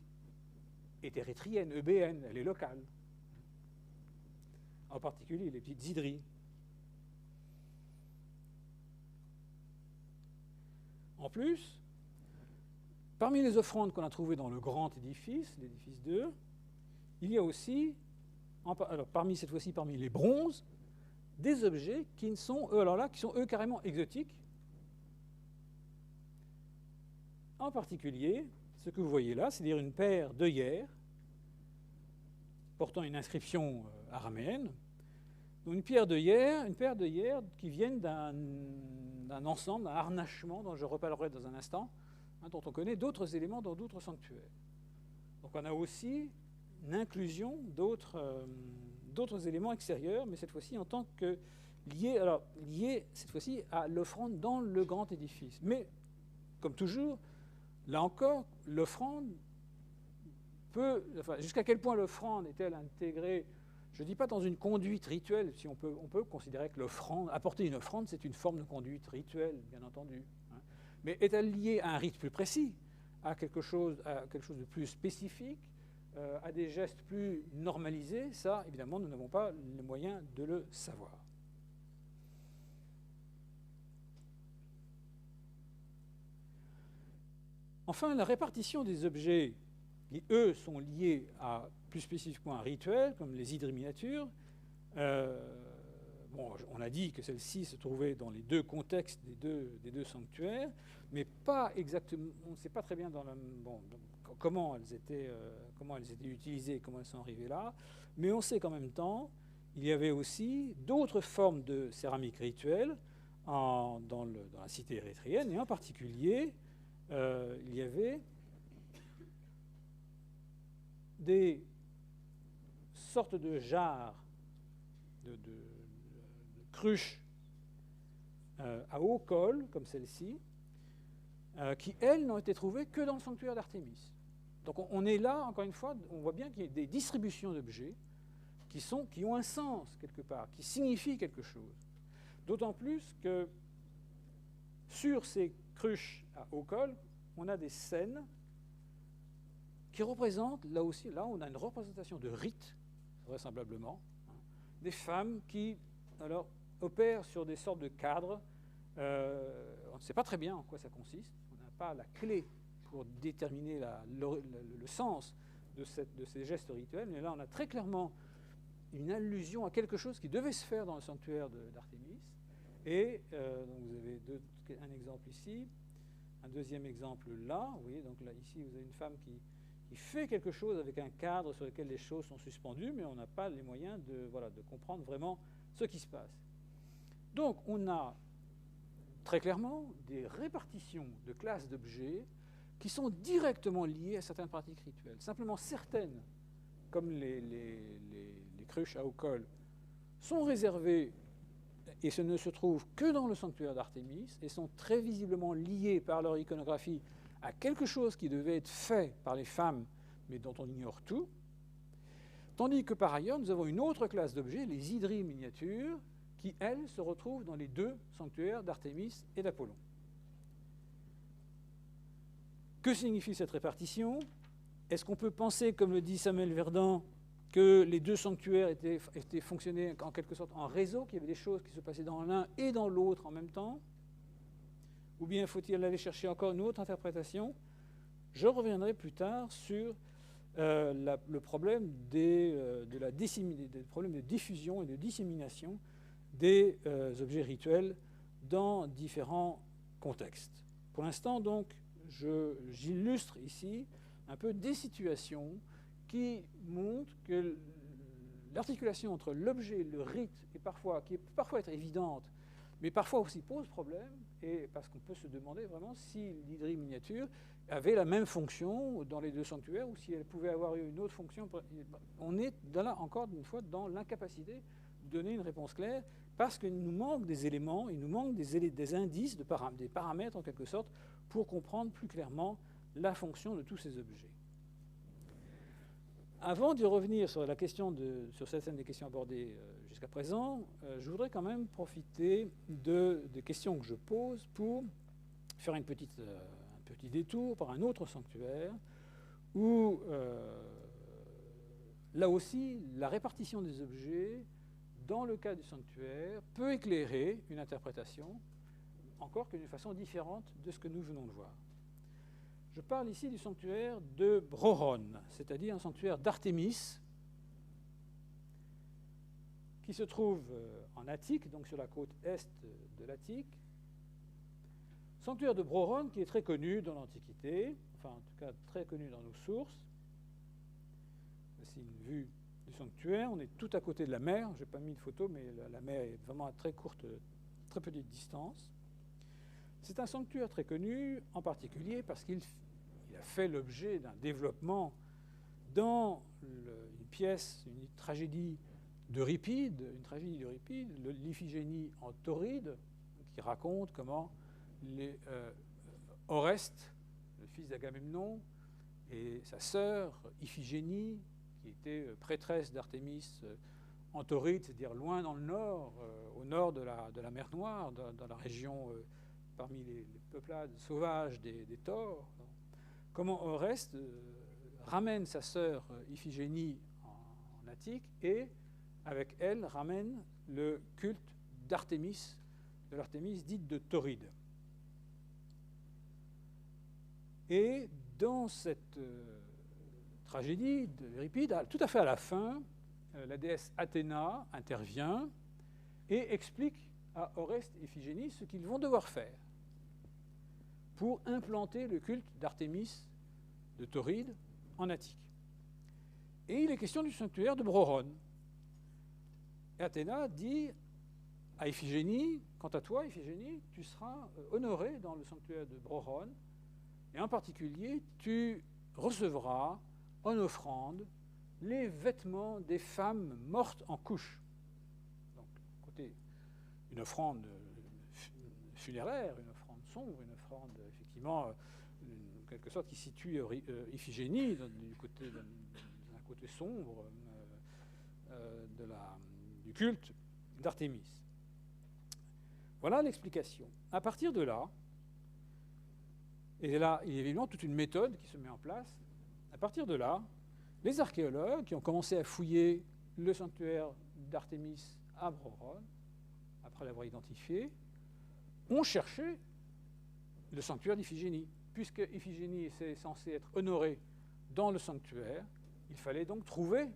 est érythréenne, eubéenne, elle est locale. En particulier les petites hydries. En plus, parmi les offrandes qu'on a trouvées dans le grand édifice, l'édifice 2, il y a aussi, parmi les bronzes, des objets qui sont eux carrément exotiques. En particulier, ce que vous voyez là, c'est-à-dire une paire d'œillères portant une inscription araméenne, une paire d'œillères qui viennent d'un ensemble, d'un harnachement dont je reparlerai dans un instant, dont on connaît d'autres éléments dans d'autres sanctuaires. Donc on a aussi une inclusion d'autres éléments extérieurs, mais cette fois-ci en tant que liés cette fois-ci à l'offrande dans le grand édifice. Mais, comme toujours, là encore, l'offrande jusqu'à quel point l'offrande est-elle intégrée, je ne dis pas dans une conduite rituelle, si on peut considérer que apporter une offrande, c'est une forme de conduite rituelle, bien entendu. Mais est-elle liée à un rite plus précis, à quelque chose de plus spécifique, à des gestes plus normalisés? Ça, évidemment, nous n'avons pas les moyens de le savoir. Enfin, la répartition des objets qui, eux, sont liés plus spécifiquement à un rituel, comme les hydres miniatures. On a dit que celles-ci se trouvaient dans les deux contextes des deux sanctuaires, mais pas exactement, on ne sait pas très bien comment elles étaient utilisées, comment elles sont arrivées là, mais on sait qu'en même temps, il y avait aussi d'autres formes de céramique rituelle dans la cité érythréenne, et en particulier, il y avait des sortes de jarres, de cruches à haut col, comme celle-ci, qui, elles, n'ont été trouvées que dans le sanctuaire d'Artémis. Donc on est là, encore une fois, on voit bien qu'il y a des distributions d'objets qui ont un sens, quelque part, qui signifient quelque chose. D'autant plus que sur ces cruches à haut col, on a des scènes qui représentent, là aussi, là on a une représentation de rites, vraisemblablement, hein, des femmes qui alors, opèrent sur des sortes de cadres. On ne sait pas très bien en quoi ça consiste, on n'a pas la clé pour déterminer le sens de ces gestes rituels, mais là on a très clairement une allusion à quelque chose qui devait se faire dans le sanctuaire d'Artémis. Et donc vous avez un exemple ici, un deuxième exemple là. Vous voyez, donc là, ici, vous avez une femme qui fait quelque chose avec un cadre sur lequel les choses sont suspendues, mais on n'a pas les moyens de comprendre vraiment ce qui se passe. Donc, on a très clairement des répartitions de classes d'objets qui sont directement liées à certaines pratiques rituelles. Simplement, certaines, comme les cruches à haut col, sont réservées et ce ne se trouve que dans le sanctuaire d'Artémis et sont très visiblement liées par leur iconographie à quelque chose qui devait être fait par les femmes, mais dont on ignore tout. Tandis que par ailleurs, nous avons une autre classe d'objets, les hydries miniatures, qui, elles, se retrouvent dans les deux sanctuaires d'Artémis et d'Apollon. Que signifie cette répartition? Est-ce qu'on peut penser, comme le dit Samuel Verdun, que les deux sanctuaires fonctionnaient en quelque sorte en réseau, qu'il y avait des choses qui se passaient dans l'un et dans l'autre en même temps? Ou bien faut-il aller chercher encore une autre interprétation? Je reviendrai plus tard sur le problème des problèmes de diffusion et de dissémination des objets rituels dans différents contextes. Pour l'instant, donc, j'illustre ici un peu des situations qui montrent que l'articulation entre l'objet et le rite qui peut parfois être évidente, mais parfois aussi pose problème, et parce qu'on peut se demander vraiment si l'hydrie miniature avait la même fonction dans les deux sanctuaires ou si elle pouvait avoir eu une autre fonction. On est là encore une fois dans l'incapacité de donner une réponse claire parce qu'il nous manque des éléments, il nous manque des indices, des paramètres en quelque sorte, pour comprendre plus clairement la fonction de tous ces objets. Avant d'y revenir sur certaines des questions abordées jusqu'à présent, je voudrais quand même profiter des questions que je pose pour faire un petit détour par un autre sanctuaire où, là aussi, la répartition des objets dans le cas du sanctuaire peut éclairer une interprétation, encore que d'une façon différente de ce que nous venons de voir. Je parle ici du sanctuaire de Broron, c'est-à-dire un sanctuaire d'Artémis, qui se trouve en Attique, donc sur la côte est de l'Attique. Sanctuaire de Broron qui est très connu dans l'Antiquité, enfin en tout cas très connu dans nos sources. Voici une vue du sanctuaire, on est tout à côté de la mer, je n'ai pas mis de photo, mais la mer est vraiment à très petite distance. C'est un sanctuaire très connu, en particulier parce qu'il a fait l'objet d'un développement dans une pièce, une tragédie d'Euripide, l'Iphigénie en Tauride, qui raconte comment Oreste, le fils d'Agamemnon, et sa sœur Iphigénie, qui était prêtresse d'Artémis en Tauride, c'est-à-dire loin dans le nord, au nord de la mer Noire, dans la région parmi les peuplades sauvages des Taures, comment Oreste ramène sa sœur Iphigénie en Attique et, avec elle, ramène le culte d'Artémis, de l'Artémis dite de Tauride. Et dans cette tragédie d'Euripide, tout à fait à la fin, la déesse Athéna intervient et explique à Oreste et Iphigénie ce qu'ils vont devoir faire pour implanter le culte d'Artémis de Tauride en Attique. Et il est question du sanctuaire de Broron. Et Athéna dit à Iphigénie, quant à toi, Iphigénie, tu seras honorée dans le sanctuaire de Broron, et en particulier, tu recevras en offrande les vêtements des femmes mortes en couche. Donc, côté une offrande funéraire, une offrande sombre, une offrande effectivement, en quelque sorte, qui situe Iphigénie du côté d'un côté sombre du culte d'Artémis. Voilà l'explication. À partir de là, et là, il y a évidemment toute une méthode qui se met en place. À partir de là, les archéologues qui ont commencé à fouiller le sanctuaire d'Artémis à Broron, après l'avoir identifié, ont cherché le sanctuaire d'Iphigénie. Puisque Iphigénie est censée être honorée dans le sanctuaire, il fallait donc trouver,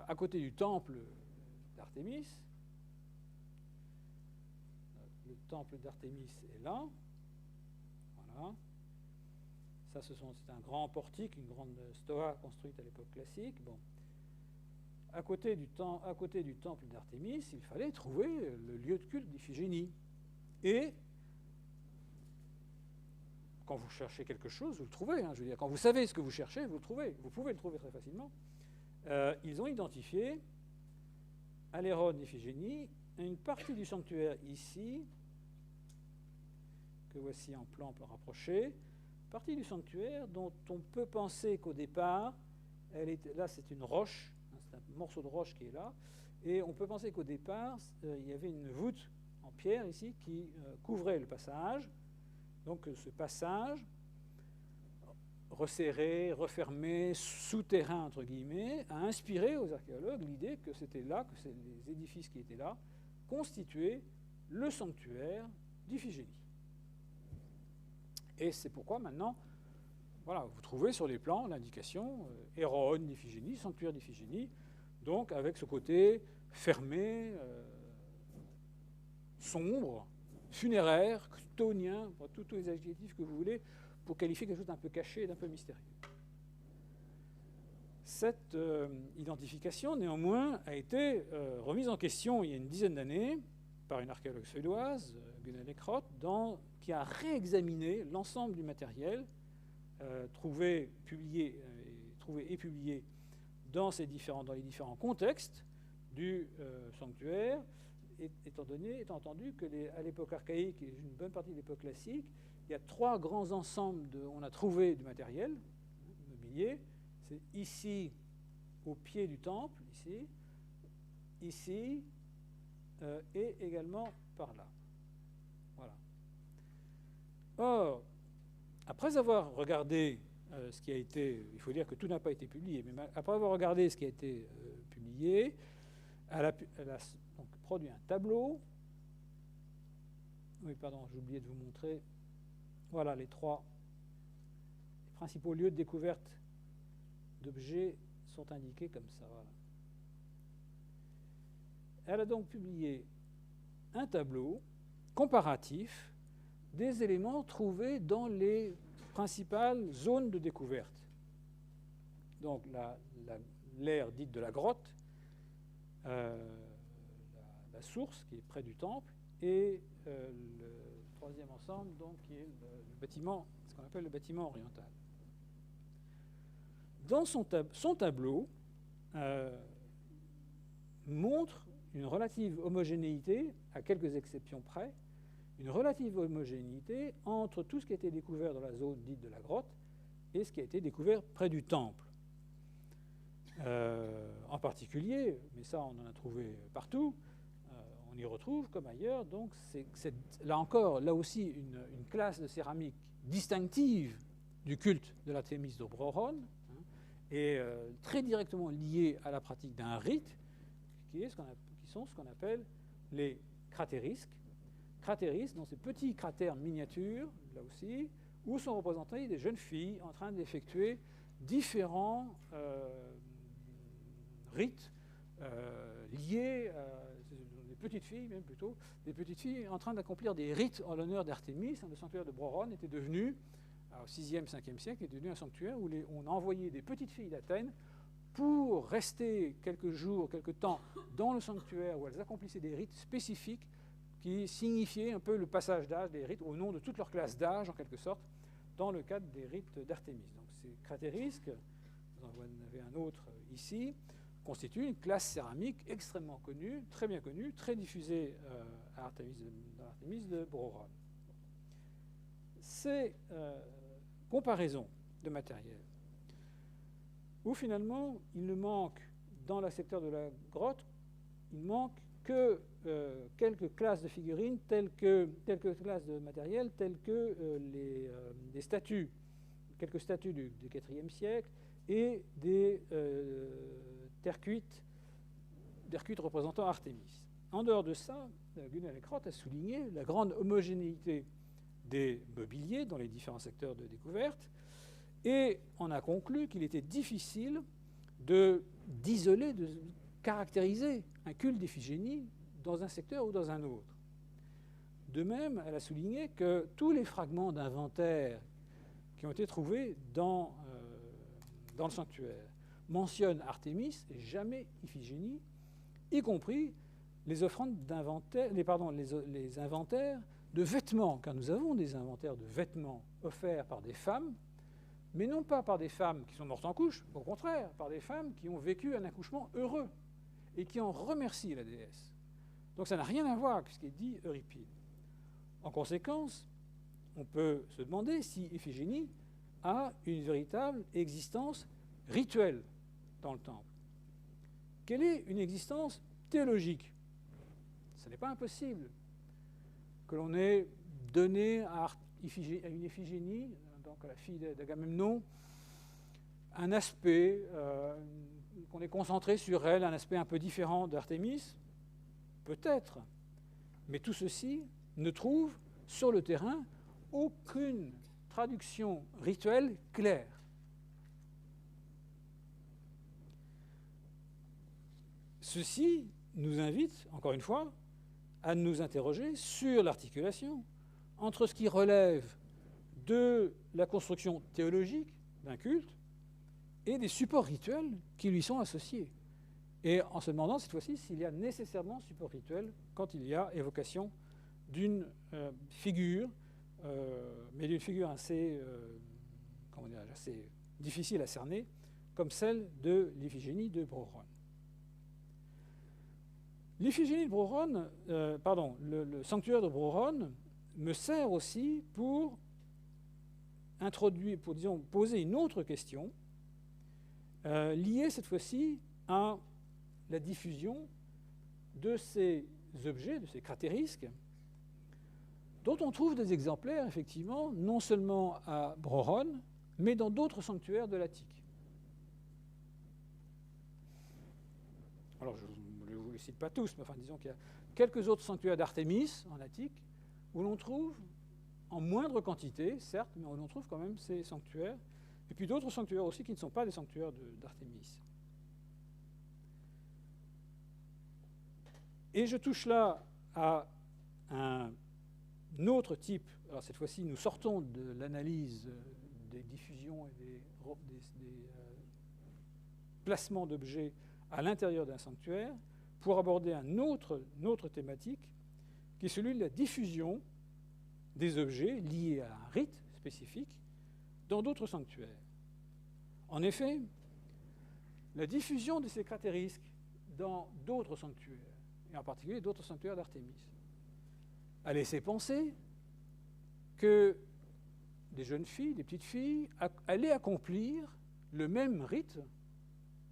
à côté du temple d'Artémis, le temple d'Artémis est là, voilà. Ça, c'est un grand portique, une grande stoa construite à l'époque classique. Bon. À côté du temple d'Artémis, il fallait trouver le lieu de culte d'Iphigénie. Et quand vous cherchez quelque chose, vous le trouvez. Hein, je veux dire, quand vous savez ce que vous cherchez, vous le trouvez. Vous pouvez le trouver très facilement. Ils ont identifié à l'Héron d'Iphigénie une partie du sanctuaire ici, que voici en plan rapproché, partie du sanctuaire dont on peut penser qu'au départ, là c'est une roche, hein, c'est un morceau de roche qui est là, et on peut penser qu'au départ, il y avait une voûte en pierre ici qui couvrait le passage. Donc ce passage, resserré, refermé, souterrain entre guillemets, a inspiré aux archéologues l'idée que c'était là, que les édifices qui étaient là, constituaient le sanctuaire d'Iphigénie. Et c'est pourquoi maintenant, voilà, vous trouvez sur les plans l'indication Héron d'Iphigénie, sanctuaire d'Iphigénie, donc avec ce côté fermé, sombre, funéraire, chthonien, tous les adjectifs que vous voulez, pour qualifier quelque chose d'un peu caché, d'un peu mystérieux. Cette identification, néanmoins, a été remise en question il y a une dizaine d'années par une archéologue suédoise, Gunnar Eckroth, qui a réexaminé l'ensemble du matériel trouvé et publié dans les différents contextes du sanctuaire, étant entendu qu'à l'époque archaïque et une bonne partie de l'époque classique, il y a trois grands ensembles on a trouvé du matériel mobilier. C'est ici, au pied du temple, ici, et également par là. Voilà. Or, après avoir regardé ce qui a été, il faut dire que tout n'a pas été publié, mais après avoir regardé ce qui a été publié, elle a donc produit un tableau. Oui, pardon, j'ai oublié de vous montrer. Voilà les principaux lieux de découverte d'objets sont indiqués comme ça. Voilà. Elle a donc publié un tableau comparatif des éléments trouvés dans les principales zones de découverte. Donc l'aire dite de la grotte, la source qui est près du temple, et le troisième ensemble, donc, qui est le bâtiment, ce qu'on appelle le bâtiment oriental. Dans son tableau montre une relative homogénéité, à quelques exceptions près, une relative homogénéité entre tout ce qui a été découvert dans la zone dite de la grotte et ce qui a été découvert près du temple. En particulier, mais ça on en a trouvé partout, on y retrouve comme ailleurs, donc c'est là encore, là aussi, une classe de céramique distinctive du culte de l'Artémis de Broron, hein, et très directement liée à la pratique d'un rite, qui sont ce qu'on appelle les cratérisques. Cratérisques, dans ces petits cratères miniatures, là aussi, où sont représentées des jeunes filles en train d'effectuer différents rites liés à des petites filles, même plutôt, des petites filles en train d'accomplir des rites en l'honneur d'Artémis. Le sanctuaire de Broron était devenu au 6e, 5e siècle, est devenu un sanctuaire où on a envoyé des petites filles d'Athènes pour rester quelques jours, quelques temps dans le sanctuaire où elles accomplissaient des rites spécifiques qui signifiaient un peu le passage d'âge des rites au nom de toute leur classe d'âge, en quelque sorte, dans le cadre des rites d'Artémis. Donc ces cratérisques, vous en avez un autre ici, constituent une classe céramique extrêmement connue, très diffusée dans l'Artémis de Brorone. Ces comparaisons de matériel, où finalement il ne manque, dans le secteur de la grotte, il manque que quelques classes de figurines, quelques classes de matériel, telles que des statues, quelques statues du IVe siècle, et des terres cuites représentant Artémis. En dehors de ça, Gunnar Eckroth a souligné la grande homogénéité des mobiliers dans les différents secteurs de découverte, et on a conclu qu'il était difficile d'isoler, de caractériser un culte d'Iphigénie dans un secteur ou dans un autre. De même, elle a souligné que tous les fragments d'inventaire qui ont été trouvés dans le sanctuaire mentionnent Artémis et jamais Iphigénie, y compris les offrandes d'inventaire, les inventaires de vêtements, car nous avons des inventaires de vêtements offerts par des femmes, mais non pas par des femmes qui sont mortes en couche, au contraire, par des femmes qui ont vécu un accouchement heureux et qui en remercient la déesse. Donc ça n'a rien à voir avec ce qui est dit Euripide. En conséquence, on peut se demander si Iphigénie a une véritable existence rituelle dans le temple. Quelle est une existence théologique? Ce n'est pas impossible que l'on ait donné à une Iphigénie, donc à la fille d'Agamemnon, un aspect, qu'on ait concentré sur elle, un aspect un peu différent d'Artémis, peut-être. Mais tout ceci ne trouve sur le terrain aucune traduction rituelle claire. Ceci nous invite, encore une fois, à nous interroger sur l'articulation entre ce qui relève de la construction théologique d'un culte et des supports rituels qui lui sont associés. Et en se demandant cette fois-ci s'il y a nécessairement support rituel quand il y a évocation d'une figure, mais d'une figure assez difficile à cerner, comme celle de l'Iphigénie de Brorone. L'Iphigénie de Brorone, le sanctuaire de Brorone me sert aussi pour poser une autre question, liée cette fois-ci à la diffusion de ces objets, de ces cratérisques, dont on trouve des exemplaires, effectivement, non seulement à Brorone, mais dans d'autres sanctuaires de l'Attique. Alors, je ne vous les cite pas tous, mais enfin, disons qu'il y a quelques autres sanctuaires d'Artémis en Attique, où l'on trouve, en moindre quantité, certes, mais où l'on trouve quand même ces sanctuaires, et puis d'autres sanctuaires aussi qui ne sont pas des sanctuaires d'Artémis. Et je touche là à un autre type. Alors cette fois-ci, nous sortons de l'analyse des diffusions et des placements d'objets à l'intérieur d'un sanctuaire pour aborder une autre thématique qui est celui de la diffusion des objets liés à un rite spécifique dans d'autres sanctuaires. En effet, la diffusion de ces cratérisques dans d'autres sanctuaires, et en particulier d'autres sanctuaires d'Artémis, a laissé penser que des jeunes filles, des petites filles, allaient accomplir le même rite,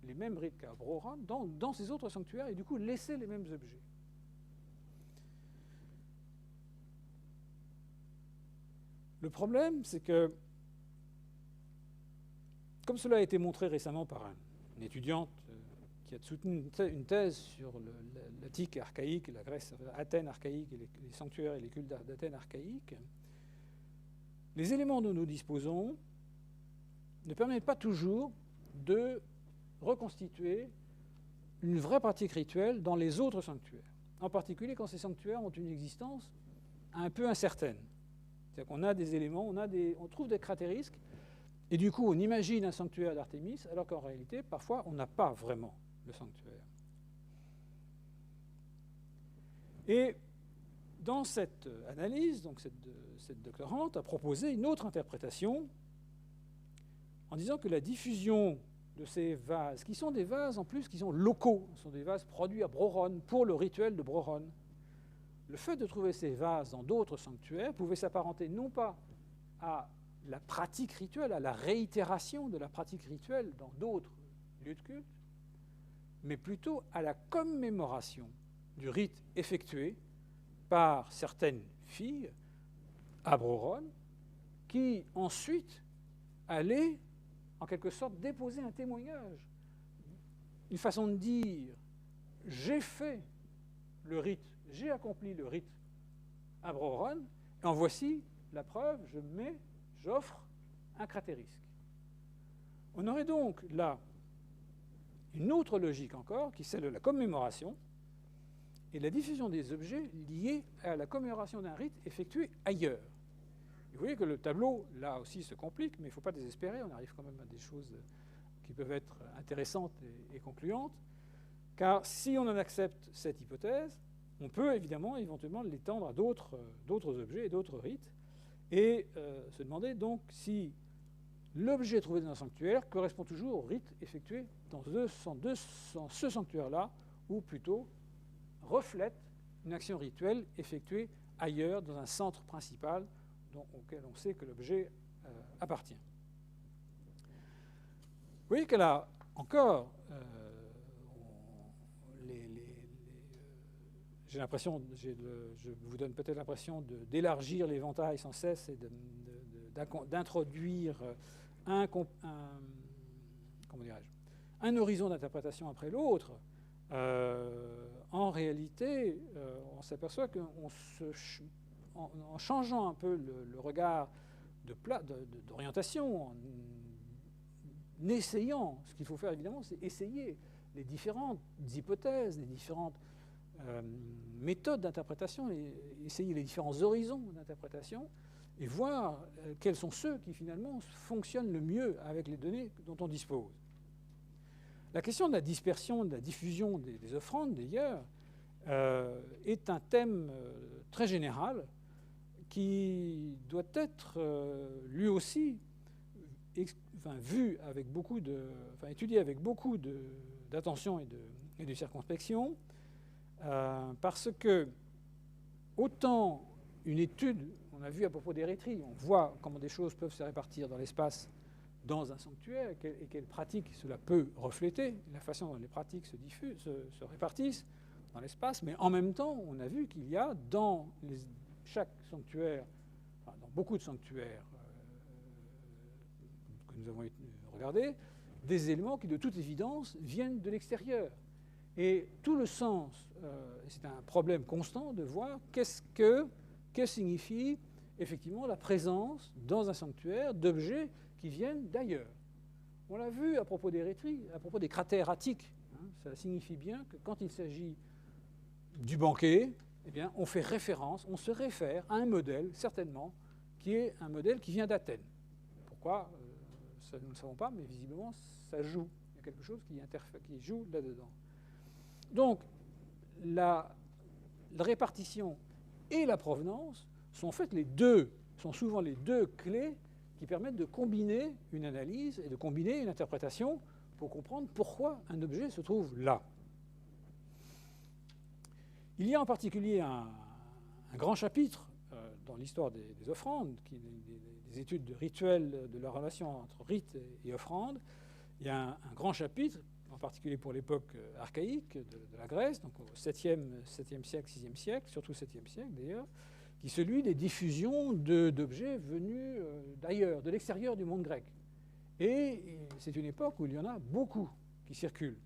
les mêmes rites qu'à Brorone, dans ces autres sanctuaires, et du coup laisser les mêmes objets. Le problème, c'est que, comme cela a été montré récemment par une étudiante qui a soutenu une thèse sur l'Attique archaïque, la Grèce, Athènes archaïque, et les sanctuaires et les cultes d'Athènes archaïques, les éléments dont nous disposons ne permettent pas toujours de reconstituer une vraie pratique rituelle dans les autres sanctuaires, en particulier quand ces sanctuaires ont une existence un peu incertaine. C'est-à-dire qu'on a des éléments, on trouve des cratérisques, et du coup on imagine un sanctuaire d'Artémis, alors qu'en réalité, parfois, on n'a pas vraiment le sanctuaire. Et dans cette analyse, donc cette doctorante a proposé une autre interprétation en disant que la diffusion de ces vases, qui sont des vases en plus qui sont locaux, ce sont des vases produits à Broronne pour le rituel de Broronne, le fait de trouver ces vases dans d'autres sanctuaires pouvait s'apparenter non pas à la pratique rituelle, à la réitération de la pratique rituelle dans d'autres lieux de culte, mais plutôt à la commémoration du rite effectué par certaines filles à Broronne, qui ensuite allaient en quelque sorte déposer un témoignage, une façon de dire « j'ai fait le rite, j'ai accompli le rite à Broronne, et en voici la preuve, j'offre un cratérisque ». On aurait donc là une autre logique encore, qui est celle de la commémoration, et la diffusion des objets liés à la commémoration d'un rite effectué ailleurs. Et vous voyez que le tableau, là aussi, se complique, mais il ne faut pas désespérer, on arrive quand même à des choses qui peuvent être intéressantes et concluantes, car si on en accepte cette hypothèse, on peut éventuellement l'étendre à d'autres objets et d'autres rites, et se demander donc si l'objet trouvé dans un sanctuaire correspond toujours au rite effectué dans ce sanctuaire-là, ou plutôt reflète une action rituelle effectuée ailleurs, dans un centre principal auquel on sait que l'objet appartient. Vous voyez que là, encore, j'ai l'impression, je vous donne peut-être l'impression d'élargir l'éventail sans cesse et d'introduire un horizon d'interprétation après l'autre. En réalité, on s'aperçoit qu'en changeant un peu le regard d'orientation, en essayant, ce qu'il faut faire évidemment, c'est essayer les différentes hypothèses, les différentes méthodes d'interprétation, essayer les différents horizons d'interprétation, et voir quels sont ceux qui finalement fonctionnent le mieux avec les données dont on dispose. La question de la dispersion, de la diffusion des offrandes, d'ailleurs, est un thème très général qui doit être lui aussi étudié avec beaucoup d'attention et de circonspection, parce que autant une étude, on a vu à propos d'Érythrée, on voit comment des choses peuvent se répartir dans l'espace dans un sanctuaire et quelles pratiques cela peut refléter, la façon dont les pratiques se répartissent dans l'espace, mais en même temps, on a vu qu'il y a dans chaque sanctuaire, dans beaucoup de sanctuaires que nous avons regardés, des éléments qui, de toute évidence, viennent de l'extérieur. Et tout le sens, c'est un problème constant de voir que signifie effectivement la présence dans un sanctuaire d'objets qui viennent d'ailleurs. On l'a vu à propos d'Érythrée, à propos des cratères attiques. Ça signifie bien que quand il s'agit du banquet, eh bien, on fait référence, on se réfère à un modèle, certainement, qui est un modèle qui vient d'Athènes. Pourquoi ça, nous ne le savons pas, mais visiblement, ça joue. Il y a quelque chose qui joue là-dedans. Donc, la répartition et la provenance sont souvent les deux clés qui permettent de combiner une analyse et de combiner une interprétation pour comprendre pourquoi un objet se trouve là. Il y a en particulier un grand chapitre dans l'histoire des offrandes, des études de rituels, de la relation entre rite et offrande. Il y a un grand chapitre, en particulier pour l'époque archaïque de la Grèce, donc au 7e siècle, 6e siècle, surtout 7e siècle d'ailleurs, qui est celui des diffusions d'objets venus d'ailleurs, de l'extérieur du monde grec. Et c'est une époque où il y en a beaucoup qui circulent.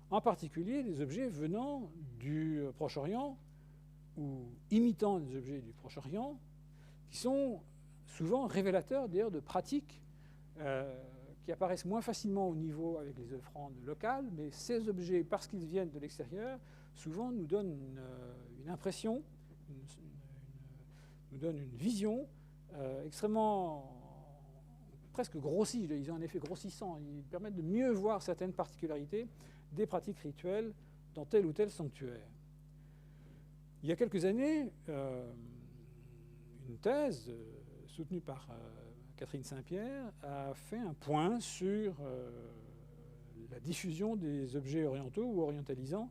En particulier des objets venant du Proche-Orient ou imitant des objets du Proche-Orient, qui sont souvent révélateurs d'ailleurs de pratiques qui apparaissent moins facilement au niveau avec les offrandes locales, mais ces objets, parce qu'ils viennent de l'extérieur, souvent nous donnent une impression, nous donnent une vision extrêmement, presque grossie. Ils ont un effet grossissant. Ils permettent de mieux voir certaines particularités des pratiques rituelles dans tel ou tel sanctuaire. Il y a quelques années, une thèse soutenue par Catherine Saint-Pierre a fait un point sur la diffusion des objets orientaux ou orientalisants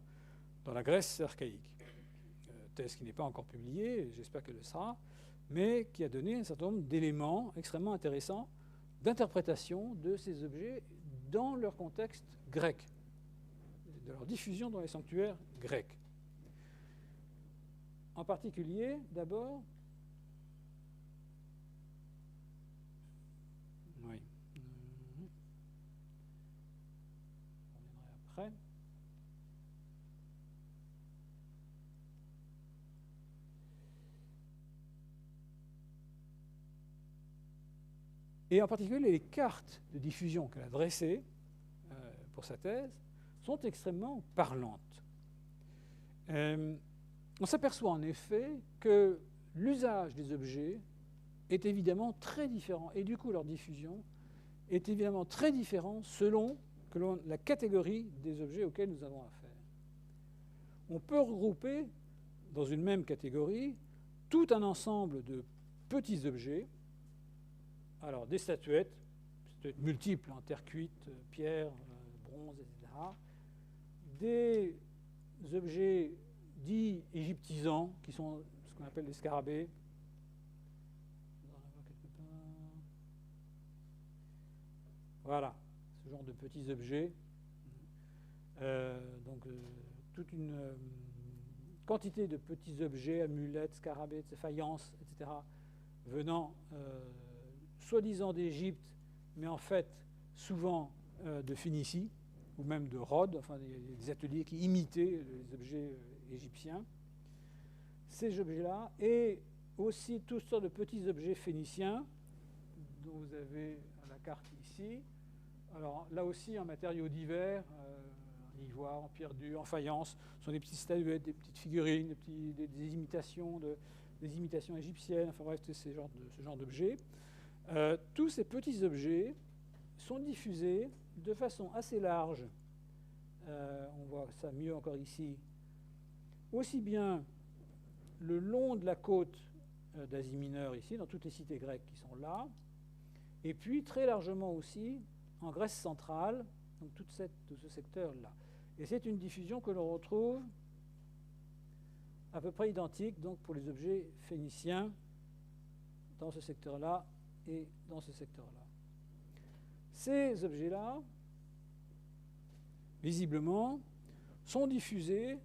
dans la Grèce archaïque. Thèse qui n'est pas encore publiée, j'espère qu'elle le sera, mais qui a donné un certain nombre d'éléments extrêmement intéressants d'interprétation de ces objets dans leur contexte grec, de leur diffusion dans les sanctuaires grecs. En particulier, d'abord, oui, on reviendra après. Et en particulier, les cartes de diffusion qu'elle a dressées pour sa thèse sont extrêmement parlantes. On s'aperçoit en effet que l'usage des objets est évidemment très différent, et du coup leur diffusion est évidemment très différent selon la catégorie des objets auxquels nous avons affaire. On peut regrouper dans une même catégorie tout un ensemble de petits objets. Alors, des statuettes multiples, en terre cuite, pierre, bronze, etc. Des objets dits égyptisants, qui sont ce qu'on appelle des scarabées. Voilà, ce genre de petits objets. Toute une quantité de petits objets, amulettes, scarabées, faïences, etc., venant soi-disant d'Égypte, mais en fait souvent de Phénicie, ou même de Rhodes, enfin des ateliers qui imitaient les objets égyptiens. Ces objets-là, et aussi toutes sortes de petits objets phéniciens, dont vous avez la carte ici. Alors là aussi en matériaux divers, en ivoire, en pierre dure, en faïence, ce sont des petites statuettes, des petites figurines, des imitations égyptiennes, enfin bref, ce genre d'objets. Tous ces petits objets sont diffusés de façon assez large, on voit ça mieux encore ici, aussi bien le long de la côte d'Asie mineure ici, dans toutes les cités grecques qui sont là, et puis très largement aussi en Grèce centrale, donc tout ce secteur-là. Et c'est une diffusion que l'on retrouve à peu près identique donc, pour les objets phéniciens dans ce secteur-là et dans ce secteur-là. Ces objets-là, visiblement, sont diffusés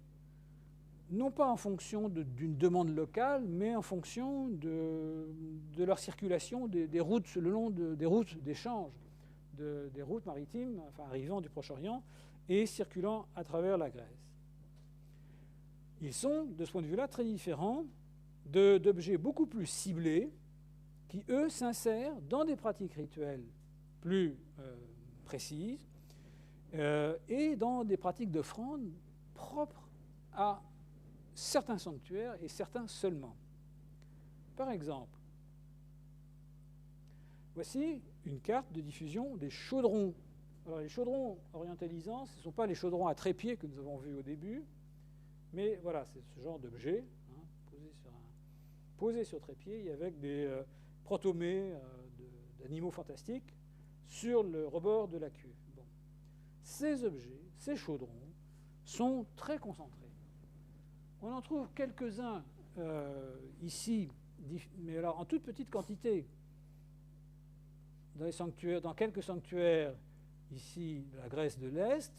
non pas en fonction d'une demande locale, mais en fonction de leur circulation des routes, le long des routes d'échange, des routes maritimes, enfin arrivant du Proche-Orient et circulant à travers la Grèce. Ils sont, de ce point de vue-là, très différents d'objets beaucoup plus ciblés, qui, eux, s'insèrent dans des pratiques rituelles plus précises et dans des pratiques d'offrande propres à certains sanctuaires et certains seulement. Par exemple, voici une carte de diffusion des chaudrons. Alors, les chaudrons orientalisants, ce ne sont pas les chaudrons à trépied que nous avons vus au début, mais voilà, c'est ce genre d'objet, posé sur trépied et avec des protomées d'animaux fantastiques sur le rebord de la cuve. Bon. Ces objets, ces chaudrons, sont très concentrés. On en trouve quelques-uns ici, mais alors en toute petite quantité, dans les sanctuaires, dans quelques sanctuaires ici de la Grèce de l'Est,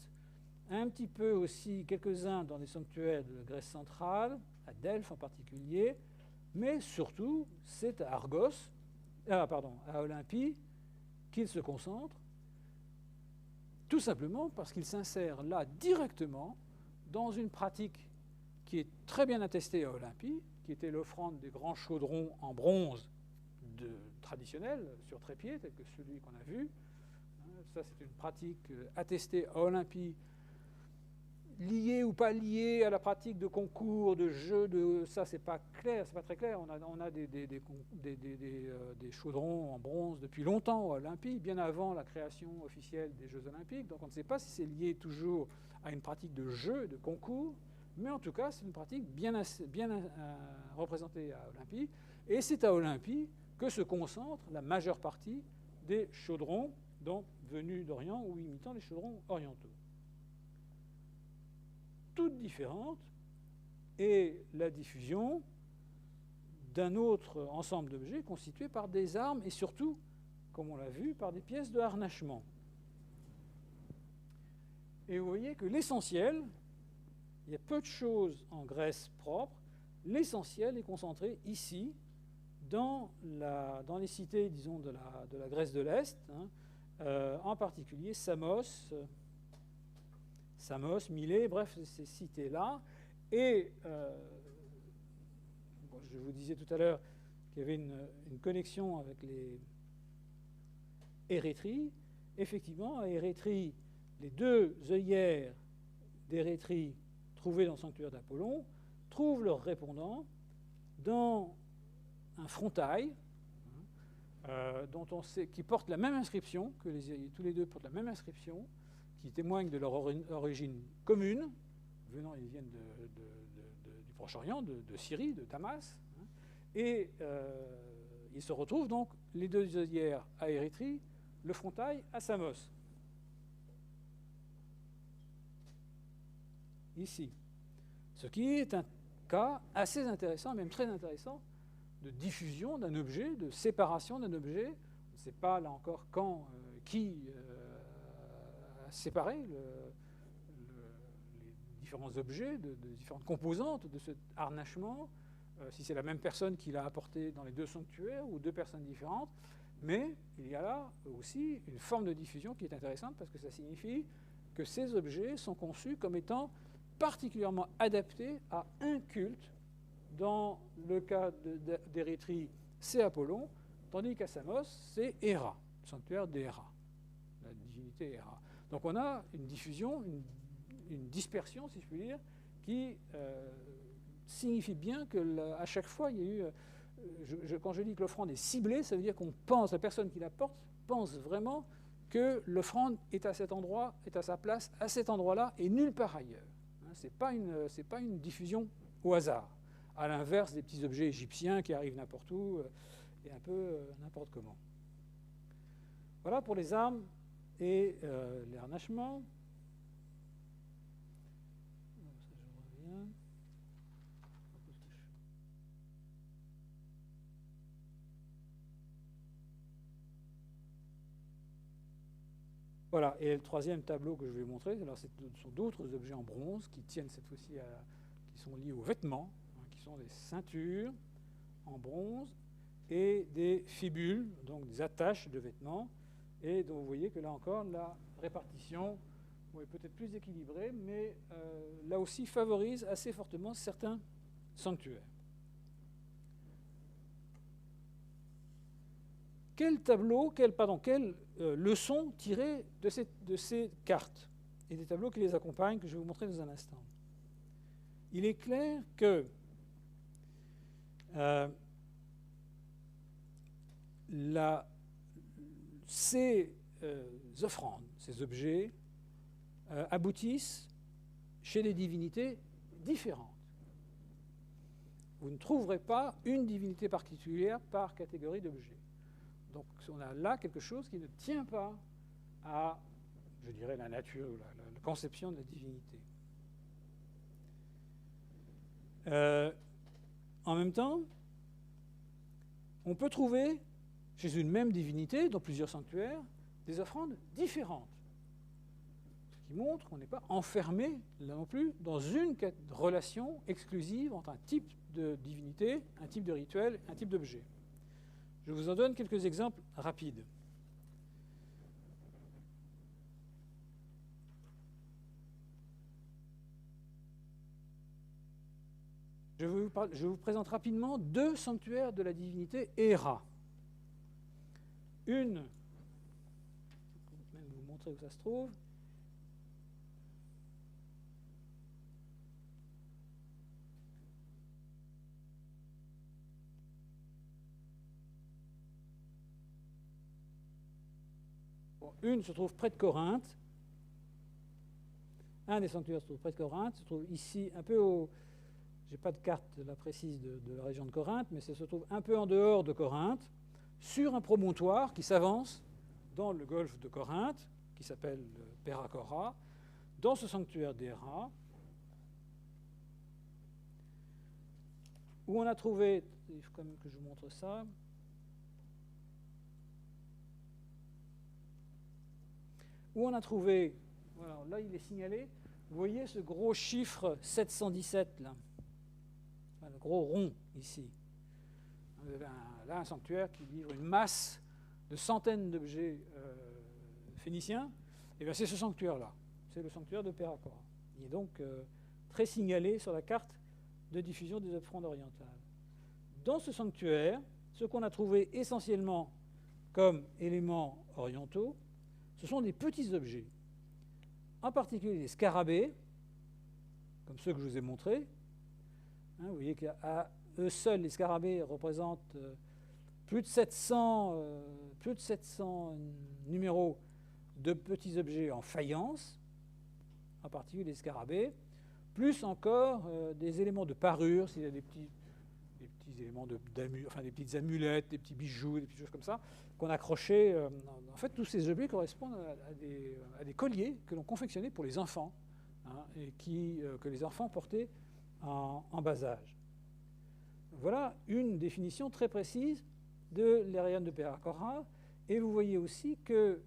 un petit peu aussi quelques-uns dans les sanctuaires de la Grèce centrale, à Delphes en particulier, mais surtout c'est à à Olympie qu'il se concentre, tout simplement parce qu'il s'insère là directement dans une pratique qui est très bien attestée à Olympie, qui était l'offrande des grands chaudrons en bronze traditionnels sur trépied, tel que celui qu'on a vu. Ça, c'est une pratique attestée à Olympie lié ou pas lié à la pratique de concours, de jeux, ça c'est pas clair, c'est pas très clair. On a des chaudrons en bronze depuis longtemps à Olympie, bien avant la création officielle des Jeux Olympiques. Donc on ne sait pas si c'est lié toujours à une pratique de jeu, de concours, mais en tout cas c'est une pratique bien représentée à Olympie. Et c'est à Olympie que se concentre la majeure partie des chaudrons venus d'Orient ou imitant les chaudrons orientaux. Toute différente est la diffusion d'un autre ensemble d'objets constitué par des armes et surtout, comme on l'a vu, par des pièces de harnachement. Et vous voyez que l'essentiel, il y a peu de choses en Grèce propre, l'essentiel est concentré ici, dans les cités, disons, de la Grèce de l'Est, en particulier Samos, Milet, bref, ces cités-là. Et je vous disais tout à l'heure qu'il y avait une connexion avec les Érythries. Effectivement, à Érythrée, les deux œillères d'Érythrée trouvées dans le sanctuaire d'Apollon trouvent leur répondant dans un frontail dont on sait, qui porte la même inscription, que tous les deux portent la même inscription, qui témoignent de leur origine commune, ils viennent du Proche-Orient, de Syrie, de Damas, et ils se retrouvent donc, les deux œillères à Érythrée, le frontail à Samos. Ici. Ce qui est un cas assez intéressant, même très intéressant, de diffusion d'un objet, de séparation d'un objet. On ne sait pas, là encore, quand, qui a séparé les différents objets, de différentes composantes de ce harnachement, si c'est la même personne qui l'a apporté dans les deux sanctuaires ou deux personnes différentes. Mais il y a là aussi une forme de diffusion qui est intéressante parce que ça signifie que ces objets sont conçus comme étant particulièrement adaptés à un culte. Dans le cas d'Érythrée, c'est Apollon, tandis qu'à Samos, c'est Héra, le sanctuaire d'Héra, la divinité Héra. Donc on a une diffusion, une dispersion, si je puis dire, qui signifie bien qu'à chaque fois, il y a eu... quand je dis que l'offrande est ciblée, ça veut dire qu'on pense, la personne qui la porte pense vraiment que l'offrande est à cet endroit, est à sa place, à cet endroit-là, et nulle part ailleurs. Ce n'est pas une diffusion au hasard. À l'inverse des petits objets égyptiens qui arrivent n'importe où et un peu n'importe comment. Voilà pour les armes et les harnachements. Je reviens. Voilà, et le troisième tableau que je vais vous montrer, alors ce sont d'autres objets en bronze qui tiennent cette fois-ci qui sont liés aux vêtements, qui sont des ceintures en bronze et des fibules, donc des attaches de vêtements. Et donc vous voyez que là encore, la répartition est peut-être plus équilibrée, mais là aussi favorise assez fortement certains sanctuaires. Quelle leçon tirer de ces cartes et des tableaux qui les accompagnent, que je vais vous montrer dans un instant? Il est clair que ces offrandes, ces objets, aboutissent chez des divinités différentes. Vous ne trouverez pas une divinité particulière par catégorie d'objets. Donc on a là quelque chose qui ne tient pas à, je dirais, la nature, la conception de la divinité. En même temps, on peut trouver chez une même divinité, dans plusieurs sanctuaires, des offrandes différentes. Ce qui montre qu'on n'est pas enfermé, là non plus, dans une relation exclusive entre un type de divinité, un type de rituel, un type d'objet. Je vous en donne quelques exemples rapides. Je vous présente rapidement deux sanctuaires de la divinité Héra. Une, je vais même vous montrer où ça se trouve. Bon, une se trouve près de Corinthe. Un des sanctuaires se trouve près de Corinthe, se trouve ici, un peu au... Je n'ai pas de carte là, précise de la région de Corinthe, mais ça se trouve un peu en dehors de Corinthe, sur un promontoire qui s'avance dans le golfe de Corinthe, qui s'appelle Pérakora, dans ce sanctuaire d'Héra, où on a trouvé, il faut quand même que je vous montre ça, où on a trouvé, voilà, là il est signalé, vous voyez ce gros chiffre 717 là, le gros rond ici. Vous avez là un sanctuaire qui livre une masse de centaines d'objets phéniciens, et bien c'est ce sanctuaire-là, c'est le sanctuaire de Pérakora. Il est donc très signalé sur la carte de diffusion des offrandes orientales. Dans ce sanctuaire, ce qu'on a trouvé essentiellement comme éléments orientaux, ce sont des petits objets, en particulier des scarabées, comme ceux que je vous ai montrés. Hein, vous voyez qu'à eux seuls, les scarabées représentent plus de 700 numéros de petits objets en faïence, en particulier des scarabées, plus encore des éléments de parure, s'il y a des petits éléments enfin des petites amulettes, des petits bijoux, des petites choses comme ça, qu'on accrochait. En fait, tous ces objets correspondent à des colliers que l'on confectionnait pour les enfants, hein, et que les enfants portaient en bas âge. Voilà une définition très précise de l'Érion de Pérakora, et vous voyez aussi que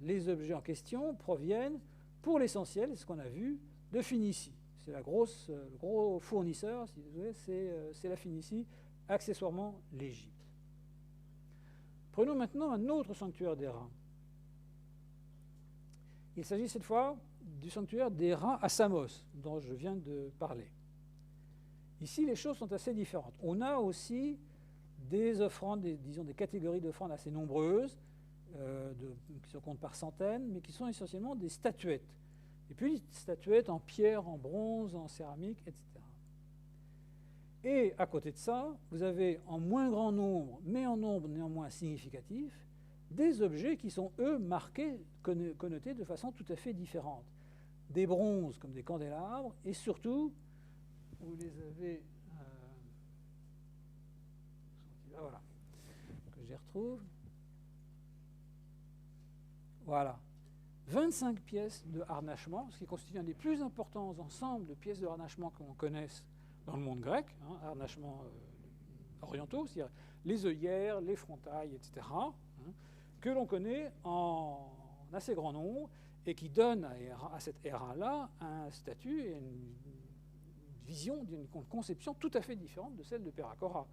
les objets en question proviennent, pour l'essentiel, c'est ce qu'on a vu, de Phénicie. C'est le gros fournisseur, si vous voulez, c'est la Phénicie, accessoirement l'Égypte. Prenons maintenant un autre sanctuaire d'Héra. Il s'agit cette fois du sanctuaire d'Héra à Samos, dont je viens de parler. Ici, les choses sont assez différentes. On a aussi des offrandes, disons des catégories d'offrandes assez nombreuses, qui se comptent par centaines, mais qui sont essentiellement des statuettes. Et puis, statuettes en pierre, en bronze, en céramique, etc. Et à côté de ça, vous avez en moins grand nombre, mais en nombre néanmoins significatif, des objets qui sont, eux, marqués, connotés de façon tout à fait différente. Des bronzes comme des candélabres, et surtout, vous les avez... voilà, que je les retrouve. Voilà. 25 pièces de harnachement, ce qui constitue un des plus importants ensembles de pièces de harnachement que l'on connaisse dans le monde grec, hein, harnachements orientaux, c'est-à-dire les œillères, les frontailles, etc., hein, que l'on connaît en assez grand nombre et qui donnent à cette Héra-là un statut et une vision, une conception tout à fait différente de celle de Pérakora.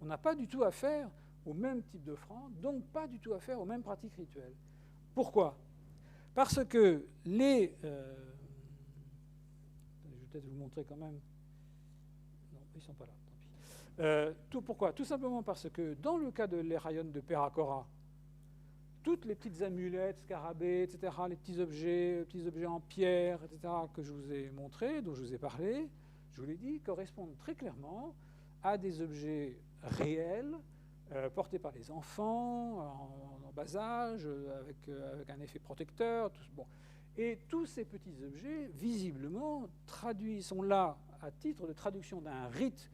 On n'a pas du tout affaire au même type d'offrande, donc pas du tout affaire aux mêmes pratiques rituelles. Pourquoi ? Parce que les... je vais peut-être vous montrer quand même. Non, ils ne sont pas là, tant pis. Pourquoi ? Tout simplement parce que dans le cas de l'Héraïon de Pérakora, toutes les petites amulettes, scarabées, etc., les petits objets en pierre, etc., que je vous ai montrés, dont je vous ai parlé, je vous l'ai dit, correspondent très clairement à des objets réels, portés par les enfants, en bas âge, avec un effet protecteur. Bon. Et tous ces petits objets, visiblement, sont là à titre de traduction d'un rite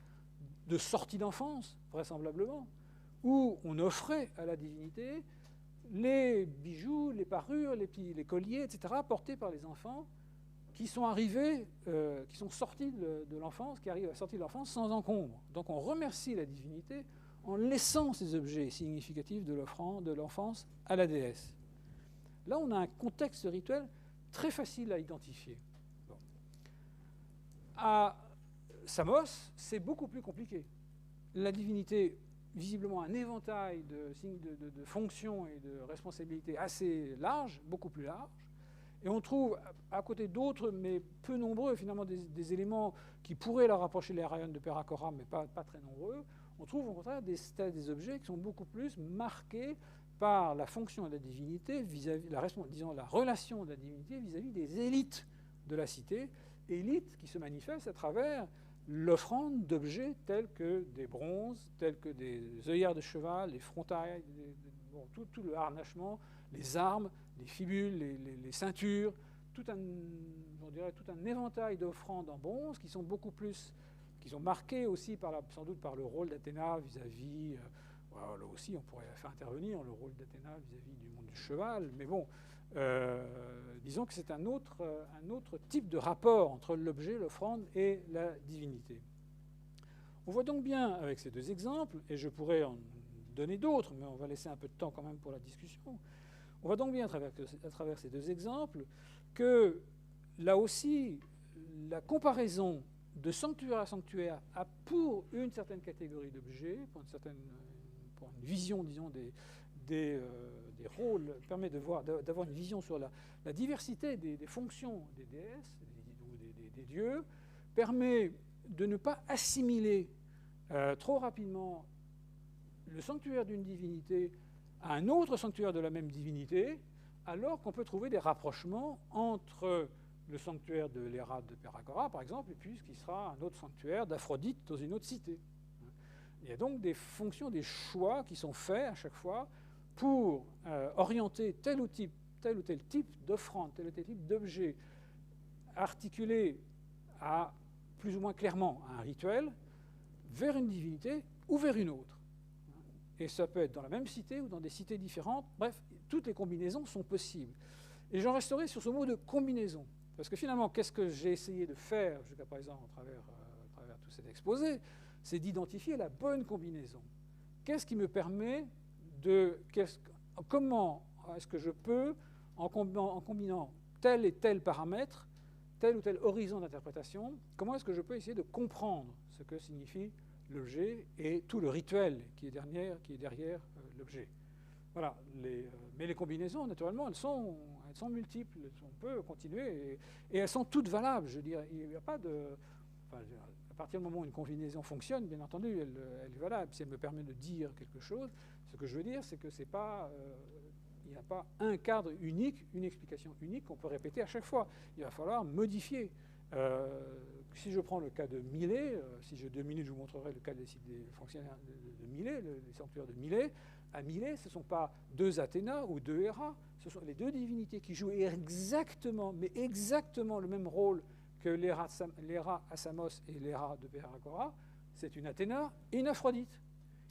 de sortie d'enfance, vraisemblablement, où on offrait à la divinité les bijoux, les parures, les colliers, etc., portés par les enfants, qui sont arrivés, qui sont sortis de l'enfance, qui arrivent à sortir de l'enfance sans encombre. Donc on remercie la divinité en laissant ces objets significatifs de l'enfance à la déesse. Là, on a un contexte rituel très facile à identifier. Bon. À Samos, c'est beaucoup plus compliqué. La divinité, visiblement, a un éventail de fonctions et de responsabilités assez large, beaucoup plus large. Et on trouve, à côté d'autres, mais peu nombreux, finalement, des éléments qui pourraient la rapprocher de l'Héraïon de Pérakora, mais pas très nombreux. On trouve, au contraire, des objets qui sont beaucoup plus marqués par la fonction de la divinité, vis-à-vis, la relation de la divinité vis-à-vis des élites de la cité, élites qui se manifestent à travers l'offrande d'objets tels que des bronzes, tels que des œillères de cheval, les frontailles, tout le harnachement, les armes, les fibules, les ceintures, on dirait tout un éventail d'offrandes en bronze qui sont beaucoup plus, qui sont marquées aussi sans doute par le rôle d'Athéna vis-à-vis, là aussi on pourrait faire intervenir le rôle d'Athéna vis-à-vis du monde du cheval, mais bon, disons que c'est un autre type de rapport entre l'objet, l'offrande et la divinité. On voit donc bien avec ces deux exemples, et je pourrais en donner d'autres, mais on va laisser un peu de temps quand même pour la discussion. On voit donc bien à travers ces deux exemples que, là aussi, la comparaison de sanctuaire à sanctuaire a pour une certaine catégorie d'objets, pour une vision, disons, des rôles, permet d'avoir une vision sur la diversité des fonctions des déesses ou des dieux, permet de ne pas assimiler trop rapidement le sanctuaire d'une divinité à un autre sanctuaire de la même divinité, alors qu'on peut trouver des rapprochements entre le sanctuaire de l'Héra de Péragoras, par exemple, et puis ce qui sera un autre sanctuaire d'Aphrodite dans une autre cité. Il y a donc des fonctions, des choix qui sont faits à chaque fois pour orienter tel ou tel type d'offrande, tel ou tel type d'objet articulé plus ou moins clairement à un rituel, vers une divinité ou vers une autre. Et ça peut être dans la même cité ou dans des cités différentes. Bref, toutes les combinaisons sont possibles. Et j'en resterai sur ce mot de combinaison. Parce que finalement, qu'est-ce que j'ai essayé de faire jusqu'à présent à travers tout cet exposé? C'est d'identifier la bonne combinaison. Qu'est-ce qui me permet comment est-ce que je peux, en combinant tel et tel paramètre, tel ou tel horizon d'interprétation, comment est-ce que je peux essayer de comprendre ce que signifie l'objet et tout le rituel qui est derrière l'objet. Voilà. Mais les combinaisons, naturellement, elles sont multiples. On peut continuer et elles sont toutes valables. Je veux dire, il n'y a pas de... à partir du moment où une combinaison fonctionne, bien entendu, elle est valable. Si elle me permet de dire quelque chose, ce que je veux dire, c'est que c'est pas... il n'y a pas un cadre unique, une explication unique qu'on peut répéter à chaque fois. Il va falloir modifier. Si je prends le cas de Milet, si j'ai 2 minutes, je vous montrerai le cas des fonctionnaires de Milet, les sanctuaires de Milet. À Milet, ce ne sont pas 2 Athéna ou 2 Héra, ce sont les 2 divinités qui jouent exactement le même rôle que l'Héra à Samos et l'Héra de Péragoras. C'est une Athéna et une Aphrodite.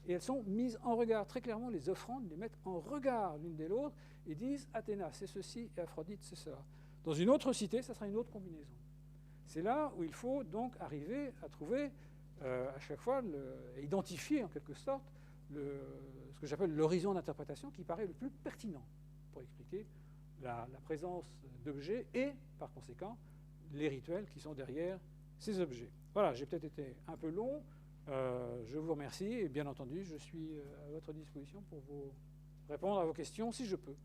Et elles sont mises en regard. Très clairement, les offrandes les mettent en regard l'une de l'autre et disent Athéna, c'est ceci, et Aphrodite, c'est cela. Dans une autre cité, ça sera une autre combinaison. C'est là où il faut donc arriver à trouver, à chaque fois, identifier en quelque sorte ce que j'appelle l'horizon d'interprétation qui paraît le plus pertinent pour expliquer la présence d'objets et, par conséquent, les rituels qui sont derrière ces objets. Voilà, j'ai peut-être été un peu long. Je vous remercie et bien entendu, je suis à votre disposition pour vous répondre à vos questions si je peux.